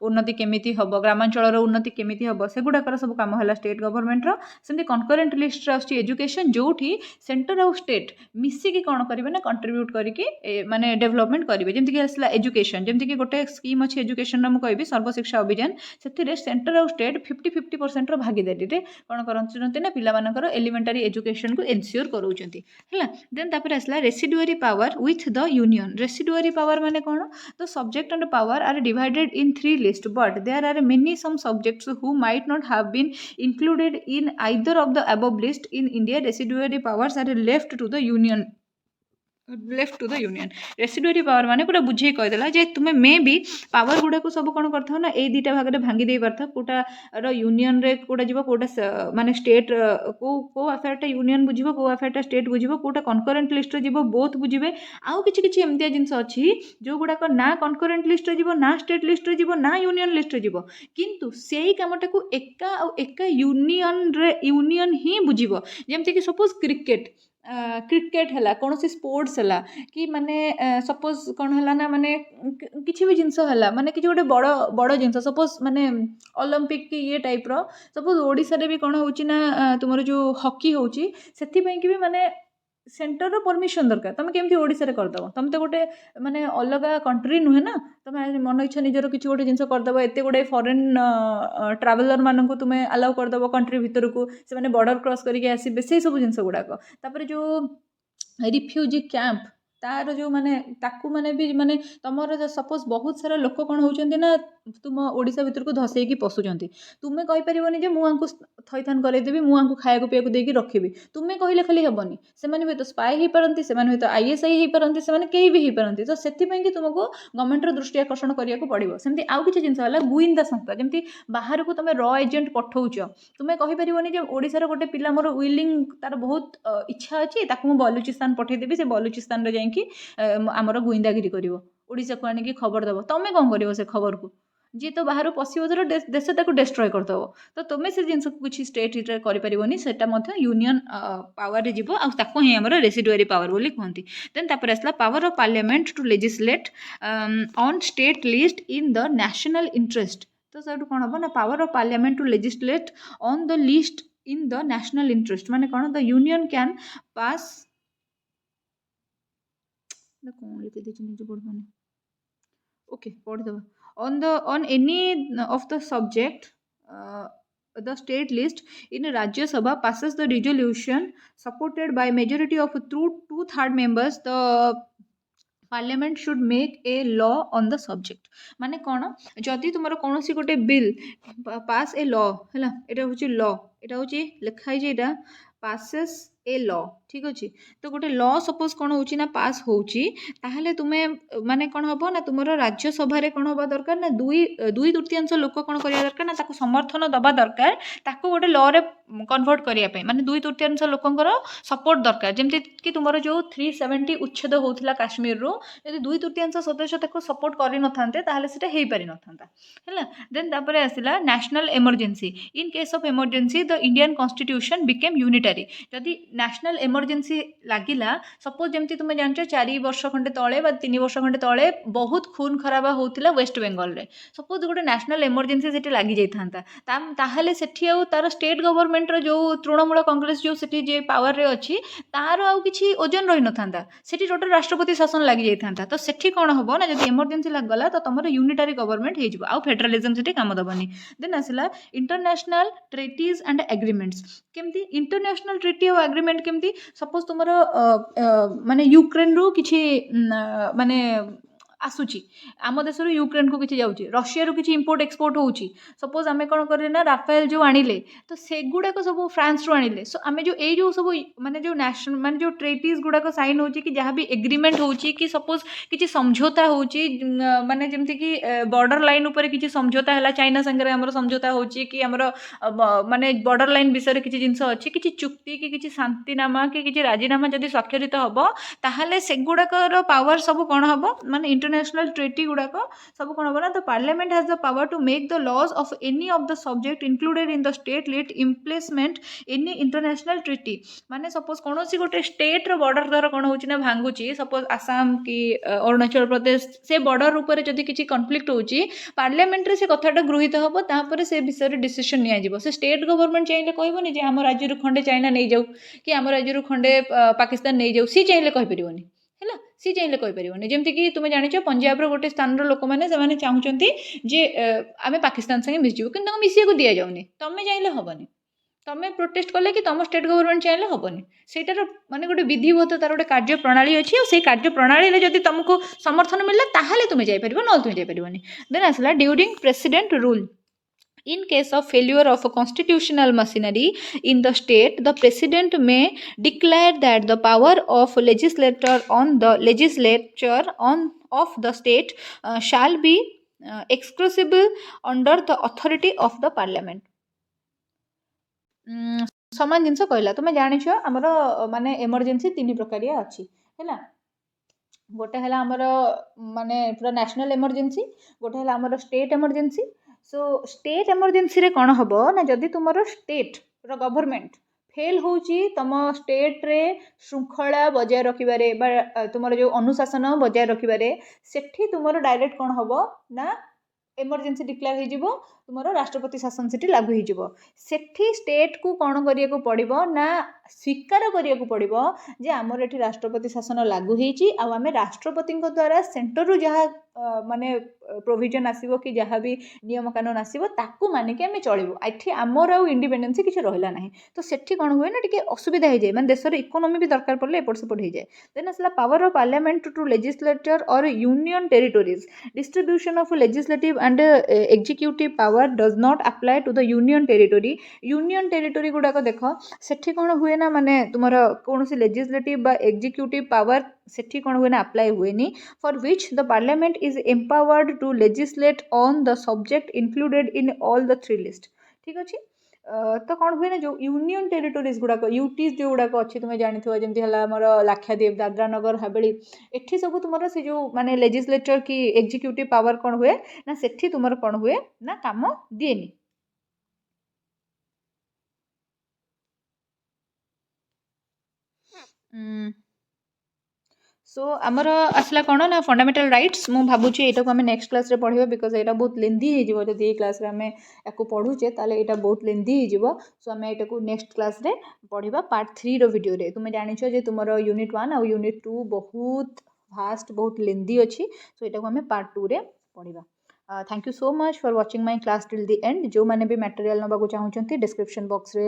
Speaker 2: उन्नति केमिति हबो ग्रामांचल उन्नति केमिति हबो से गुड़ाकर सब काम है स्टेट गवर्नमेंट रो सेमती कनकरेंट लिस्ट आछि एजुकेशन जोठी सेंटर और स्टेट मिसिकी कौन करेंगे ना कंट्रीब्यूट करके माने डेवलपमेंट करेंगे जमीक आसला एजुकेशन जमीक गोटे स्कीम अच्छी एजुकेशन मैं कहि सर्वशिक्षा अभियान से सेंटर और स्टेट 50-50% भागीदारी कौन करते ना पिलामानकर एलिमेंटारी एजुकेशन को एनश्योर कराउछंती है देन तापर आसला residuary power with the union residuary power माने कौन the subject and power are divided in 3 lists but there are many some subjects who might not have been included in either of the above list in India residuary powers are left to the union left to the union residuary power माने पूरा बुझे कहीदेला जे तुम्हें मे भी power गुड़ा को सब कौन कर ना ये दुटा भाग में भांगी दे पार कौटा यूनियन रे कौटा जीव कौटा माने स्टेट को अफेयरटा यूनियन बुझिबो को अफेयरटा स्टेट बुझिबो कौटा कनकरेंट लिस्ट रे जीव बोथ बुझिबे आउ किछि एमतिया जिंस अछि जो गुड़ाक ना कनकरेंट लिस्ट रे जीव ना स्टेट लिस्ट रे जीव ना यूनियन लिस्ट रे जीव किंतु सेही कामटा को एका यूनियन ही बुझिबो जेमति कि सपोज क्रिकेट है कौन सी स्पोर्ट्स है कि माने सपोज कौन है ना माने किसी भी जिनस है माने किसी गोटे बड़ बड़ जिनस सपोज माने ओलंपिक की ये टाइप रो सपोज ओडिशा रे भी कौन होची ना तुमर जो हॉकी होची सेति पई कि भी माने सेंटर रो परमिशन दरकार तुम केमती ओडिशा रे करदब तुम तो गोटे माने अलग कंट्री नुहे ना तुम मन इच्छा निजर किसी गोटे जिनस करदब एते गोटे फॉरेन ट्रावेलर मानक तुम अलाउ करदब कंट्री भितर को से माने बॉर्डर क्रॉस करके आसबे से सब जिनस गुड़ाक तापर जो रिफ्यूजी कैंप तार जो माने ताकू माने भी माने तुमर सपोज बहुत सारा लोक कौन होचंती ना तुम ओडिशा भितर को धसैकी पशुचंती तुम्हें कहि परिबनी जे मु आंकु थैथान करैदेबी मु आंकु खायाकु पियाकु देकी रखिबी तुम्हें कहले खाली हेबनी सेमाने भी तो स्पाई हे पारंती सेमाने भी तो आईएसआई हे पारंती सेमाने केही भी हे पारंती तो सेति पई कि तुमको गवर्नमेंट रो दृष्टि आकर्षण करिया को पड़िबो सेमती आउ किछि जिंस होला गुइंदा संस्था जेमती बाहर को तुम रॉ एजेंट पठौछ तुम्हें कहि परिबनी जे ओडिसा रो गोटे पिला मोर विलिंग तार बहुत इच्छा अछि ताकु मु बलुचिस्तान पठै देबी से बलुचिस्तान रे जाईकी आमर गुइंदागिरी करिवो ओडिसा को आनिकी खबर दबो तमे कोन करिवो से खबर को जी तो बाहर पशिव तो देश ताको डिस्ट्रॉय करदब तो तुम से जिन किसी स्टेट करें सेटा यूनियन पावर रे जीवो आ ताको ही हमर रेसिडुअरी पावर बोली कहती देन तापर आसला power of parliament to legislate on state list in the national interest तो से कौन हम ना power of parliament to legislate on the list in the national interest माने कौन द यूनियन कैन पास कौन लिखि देछि निजे पढ़बनी ओके पढ़ देबा on any of the subject the state list in Rajya Sabha passes the resolution supported by majority of 2/3 members the parliament should make a law on the subject माने कौन जदि तुम कौन सी गोटे बिल पास ए लॉ है एटा हूँ law एटा हूँ लिखाई जे passes ए लॉ ठीक अच्छे तो गोटे लॉ सपोज कौन होची ना पास होची ताहले तुम्हें माने कौन हम ना तुम राज्यसभा कौन हवा दरकार ना दुई तृतीयांश लोक कौन करिया दरकार ना ताको समर्थन दबा दरकार ताको गोटे लॉ रे कन्वर्ट करिया पे माने दुई तृतीयांश लोकंकर सपोर्ट दरकार जेमति कि तुमर जो 370 उच्छेद होउथिला काश्मीर रो यदि दुई तृतीयांश सदस्य ताको सपोर्ट करि नथांते ताहले सेटा हेई पारि नथांता हैला देन तापरे आसिला national emergency in case of emergency the Indian constitution became unitary जदि नेशनल इमरजेंसी लगिला सपोज जमती तुम जान 4 वर्ष खंडे तले 3 वर्ष खंडे तले बहुत खून खराबा होता वेस्ट बेंगल रे सपोज गोटे नेशनल इमरजेंसी से लगी जाता ताहले सेठी आउ तार स्टेट गवर्नमेंट रो जो तृणमूल कांग्रेस जो सेठी जे पावर रे अछि तार आउ किछि ओजन रही नथांता सेठी टोटल राष्ट्रपति शासन लगी जाता तो सेठी कौन हम ना जब इमरजेंसी लगला तो तुम यूनिटरी गवर्नमेंट हो आउ फेडरालिज्म सेठी काम दबनी देन आसला इंटरनेशनल ट्रीटीज एंड एग्रीमेंट्स केमती इंटरनेशनल ट्रीटी और एग्रीमेंट केमती सपोज तुमर माने यूक्रेन रू किछि माने आसुची आम देश यूक्रेन को किसी जाऊँगी रशिया रू किसी इंपोर्ट एक्सपोर्ट होची सपोज आम कौन करें ना राफेल जो आनिले तो सेगुड़ाक सब फ्रांस रू आनिले सो आम जो ये जो सब माने जो नेशनल माने जो ट्रीटीज गुड़ाक साइन होची कि जहाँ भी एग्रीमेंट होची कि सपोज किसी समझौता होची माने जमती कि बॉर्डर लाइन ऊपर किसी समझौता है चाइना संगे आमर समझौता होची कि आमर माने बॉर्डर लाइन विषय किसी जिनस अच्छी किसी चुक्ति कि किसी शांतिनामा कि किसी राजीनामा जदि स्वाक्षरित हम ताहले सेगुड़ाकर पावर सब कौन हम माने इंटरनेशनल ट्रीटी गुड़ाक सब कौन हम ना the parliament has the power to make the laws of any of the subject included in the state list implement any international treaty माने सपोज कौन सी गोटे स्टेट रो बॉर्डर द्वारा कौन होची ना भांगुची सपोज आसाम कि अरुणाचल प्रदेश से बॉर्डर ऊपर जदि किसी कन्फ्लिक्ट होची पार्लियामेंट रे से कथाटा गृहीत हम तापर से विषय रे डिसीजन निया जिवो से स्टेट गवर्नमेंट चाहिए कहबोनी जे आम राज्य रू खंडे चाइना नहीं जाऊ कि आम राज्य रू खंडे पाकिस्तान नहीं जाऊ सी चाहिए कहि परिबोनी है सी चाहिए कहीपर जमती कि तुम जाच पंजाब गोटे स्थान लोक मैंने चाहूँगी जे आम पाकिस्तान संगे मिसजु कि मिसिया दि जाऊनी तुम चाहिए हेनी तुम प्रोटेस्ट कले कि तुम स्टेट गवर्नमेंट चाहिए हेनी सेटार माने गोटे विधिवत तार गोटे कार्य प्रणाली अच्छी और से कार्य प्रणाली जब तुमको समर्थन मिलला ताहले तुम जापर ना तुम जापर देन आसला during president rule In case of failure of a constitutional machinery in the state, the president may declare that the power of legislator on the legislature on of the state shall be excusable under the authority of the parliament. ସମାନ ଜିନିଷ କହିଲା ତୁମେ ଜାଣିଛ ଆମର ମାନେ emergency 3 ପ୍ରକାରିଆ ଅଛି ହେଲା ଗୋଟେ ହେଲା ଆମର ମାନେ ପୁରା ନ୍ୟାସନାଲ୍ ଏମର୍ଜେନ୍ସି ଗୋଟେ ହେଲା ଆମର ଷ୍ଟେଟ୍ ଏମର୍ଜେନ୍ସି ସୋ ଷ୍ଟେଟ୍ ଏମର୍ଜେନ୍ସିରେ କ'ଣ ହେବ ନା ଯଦି ତୁମର ଷ୍ଟେଟ୍ର ଗଭର୍ଣ୍ଣମେଣ୍ଟ ଫେଲ୍ ହେଉଛି ତୁମ ଷ୍ଟେଟ୍ରେ ଶୃଙ୍ଖଳା ବଜାୟ ରଖିବାରେ ବା ତୁମର ଯେଉଁ ଅନୁଶାସନ ବଜାୟ ରଖିବାରେ ସେଠି ତୁମର ଡାଇରେକ୍ଟ କ'ଣ ହେବ ନା ଏମର୍ଜେନ୍ସି ଡିକ୍ଲେୟାର ହେଇଯିବ ତୁମର ରାଷ୍ଟ୍ରପତି ଶାସନ ସେଠି ଲାଗୁ ହେଇଯିବ ସେଠି ଷ୍ଟେଟ୍କୁ କ'ଣ କରିବାକୁ ପଡ଼ିବ ନା ସ୍ୱୀକାର କରିବାକୁ ପଡ଼ିବ ଯେ ଆମର ଏଠି ରାଷ୍ଟ୍ରପତି ଶାସନ ଲାଗୁ ହେଇଛି ଆଉ ଆମେ ରାଷ୍ଟ୍ରପତିଙ୍କ ଦ୍ୱାରା ସେଣ୍ଟରରୁ ଯାହା ମାନେ ପ୍ରୋଭିଜନ୍ ଆସିବ କି ଯାହା ବି ନିୟମ କାନୁନ ଆସିବ ତାକୁ ମାନିକି ଆମେ ଚଳିବୁ ଏଠି ଆମର ଆଉ ଇଣ୍ଡିପେଣ୍ଡେନ୍ସି କିଛି ରହିଲା ନାହିଁ ତ ସେଠି କ'ଣ ହୁଏ ନା ଟିକେ ଅସୁବିଧା ହେଇଯାଏ ମାନେ ଦେଶର ଇକୋନୋମି ବି ଦରକାର ପଡ଼ିଲେ ଏପଟ ସେପଟ ହେଇଯାଏ ଦେନ୍ ଆସିଲା power of parliament to legislature or union territories distribution of legislative and executive power does not apply to the union territory गुड़ाक देख सेठी कौन हुए ना माने तुमर कौन सी legislative बा executive power सेठी कौन हुए ना apply हुए नी for which the parliament is empowered to legislate on the subject included in all the 3 list ठीक अच्छे तो कौन हुए ना जो यूनियन टेरिटोरीज गुड़ाक यूटीज जो गुड़ाक अच्छी तुम्हें जानी जमी है लाक्षाद्वीप दादरा नगर हावेली एठी सब तुम से जो माने लेजिस्लेचर की एग्जीक्यूटिव पावर कौन हुए ना सेठी तुम कौन हुए ना काम दिएनी सो आमर आसला कौन ना फंडामेंटल राइट्स मु भावुची यहाँ को आम नेक्स्ट क्लास रे पढ़ा बिकज यहाँ बहुत लेंदी हो जब क्लास रे आम या पढ़ुचे ताले यहाँ बहुत लेंदी हो सो आम यहाँ को नेक्स्ट क्लास रे पढ़ा पार्ट 3 रो वीडियो रे तुम्हें जानिछ जे तुमर यूनिट 1 और यूनिट 2 बहुत फास्ट बहुत लेंदी अच्छी सो यहाँ को आम पार्ट 2 रे पढ़ा thank you so much for watching my class till the and जो मैंने भी मटेरियल नबाक चाहते डिस्क्रिप्शन बॉक्स रे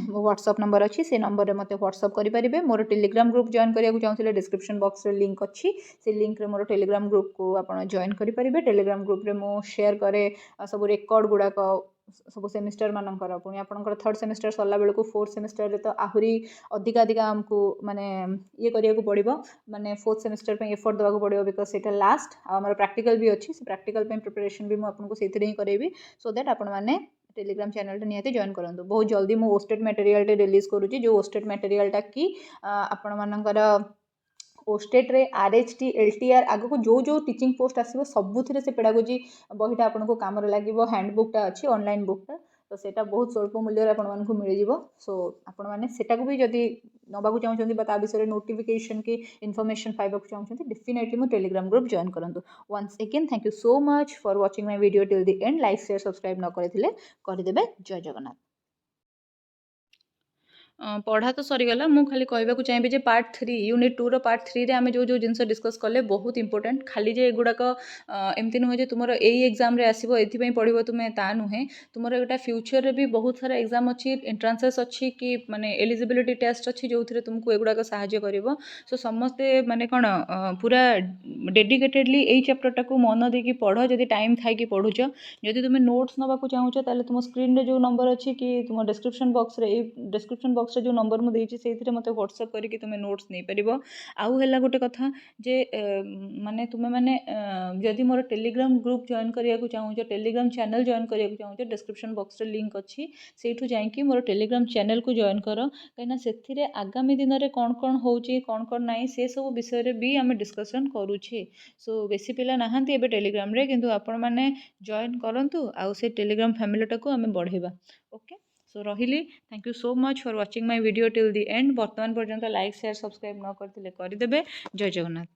Speaker 2: व्हाट्सअप नंबर अच्छी से नंबर में मतलब व्हाट्सअप करेंगे मोर टेलीग्राम ग्रुप जॉइन करने चाहते डिस्क्रिप्शन बॉक्स रे लिंक अच्छी से लिंक रे मोर टेलीग्राम ग्रुप को आप जॉइन करेंगे टेलीग्राम ग्रुप रे मु शेयर करे सब रिकॉर्ड गुड़ाक सब सेमिस्टर मानकर पुणी आपंकर 3rd सेमिस्टर सरला बेलू 4th सेमिस्टर रे तो आहरी अधिका अधिका आमको माने ये करिया पड़ो माने 4th सेमिस्टर पे एफर्ट देवाक पड़ो बिकज सेटा लास्ट आमर प्रैक्टिकल भी अच्छी से प्रैक्टिकल पे प्रिपरेशन भी मुझे से ही करेबी सो दैट आपण मैंने टेलीग्राम चैनल निहाती जॉइन करूँ बहुत जल्दी मु ओस्टेड मटेरियल रिलीज करुँची जो ओस्टेड मटेरियलटा कि आपण मानकर ओस्टेट रे आरएचटी एलटीआर आग को जो जो टीचिंग पोस्ट आसो सबुथ से पेडागोजी बहीटा आपको कम लगे हैंडबुकटा अच्छी ऑनलाइन बुकटा तो सेटा बहुत स्वल्प मूल्य आपको मिल सो आपण मैंने सेटा को भी जदि नबाक चाहते विषय नोटिफिकेशन की इनफॉरमेशन पाइबा चाहते डेफिनेटली मो टेलीग्राम ग्रुप जॉइन करूँ once again thank you so much for watching my video till the end like share subscribe न करदेवे जय जगन्नाथ पढ़ा तो सरीगला मु खाली कहवाक चाहिए जे पार्ट 3 यूनिट 2 रो पार्ट 3 रे आमे जो जो जिनस डिस्कस कले बहुत इंपोर्टेंट खाली जे एगुड़ाक एमती नुहे जे तुमर एई एग्जाम रे आसीबो एथि पढ़ो तुम्हें ता नुहे तुमर एटा फ्यूचर रे भी बहुत सारा एग्जाम अच्छी एंट्रांसेस अच्छी कि माने एलिजिबिलिटी टेस्ट अच्छी जो थी तुमको एगुड़ाक साहाय्य करिवो सो समस्ते माने कौन पूरा डेडिकेटेडली एई चैप्टर टाको मन देकी पढ़ जदि टाइम थाई कि पढ़ुच जदि तुम नोट्स नबाक चाहूच ताले तुम स्क्रीन रे जो नंबर अच्छी कि तुम डिस्क्रिप्शन बॉक्स रे डिस्क्रिप्शन बॉक्स जो नंबर मुझे से मत व्हाट्सअप करके तुम्हें नोट्स नहीं पार आउ है गोटे कथा जे माने तुम्हें माने जदि मोर टेलीग्राम ग्रुप जॉइन करने चाहूच टेलीग्राम चैनल जॉइन करने चाहूच डिस्क्रिप्शन बॉक्स रे लिंक अच्छी से जाकि मोर टेलीग्राम चैनल को जॉइन कर कहीं से आगामी दिन में कौन कौन कौन ना से सब विषय भी आम डिस्कसन करुचे सो बेसी पिला नहांती एबे टेलीग्राम रे किंतु आपण माने जॉइन करंतु आउ से टेलीग्राम फैमिलीटा को आम बढ़ेबा ओके सो रही thank you so much for watching my video till the and बर्तमान पर्यंत लाइक शेयर सब्सक्राइब न करथिले करिदेबे जय जगन्नाथ।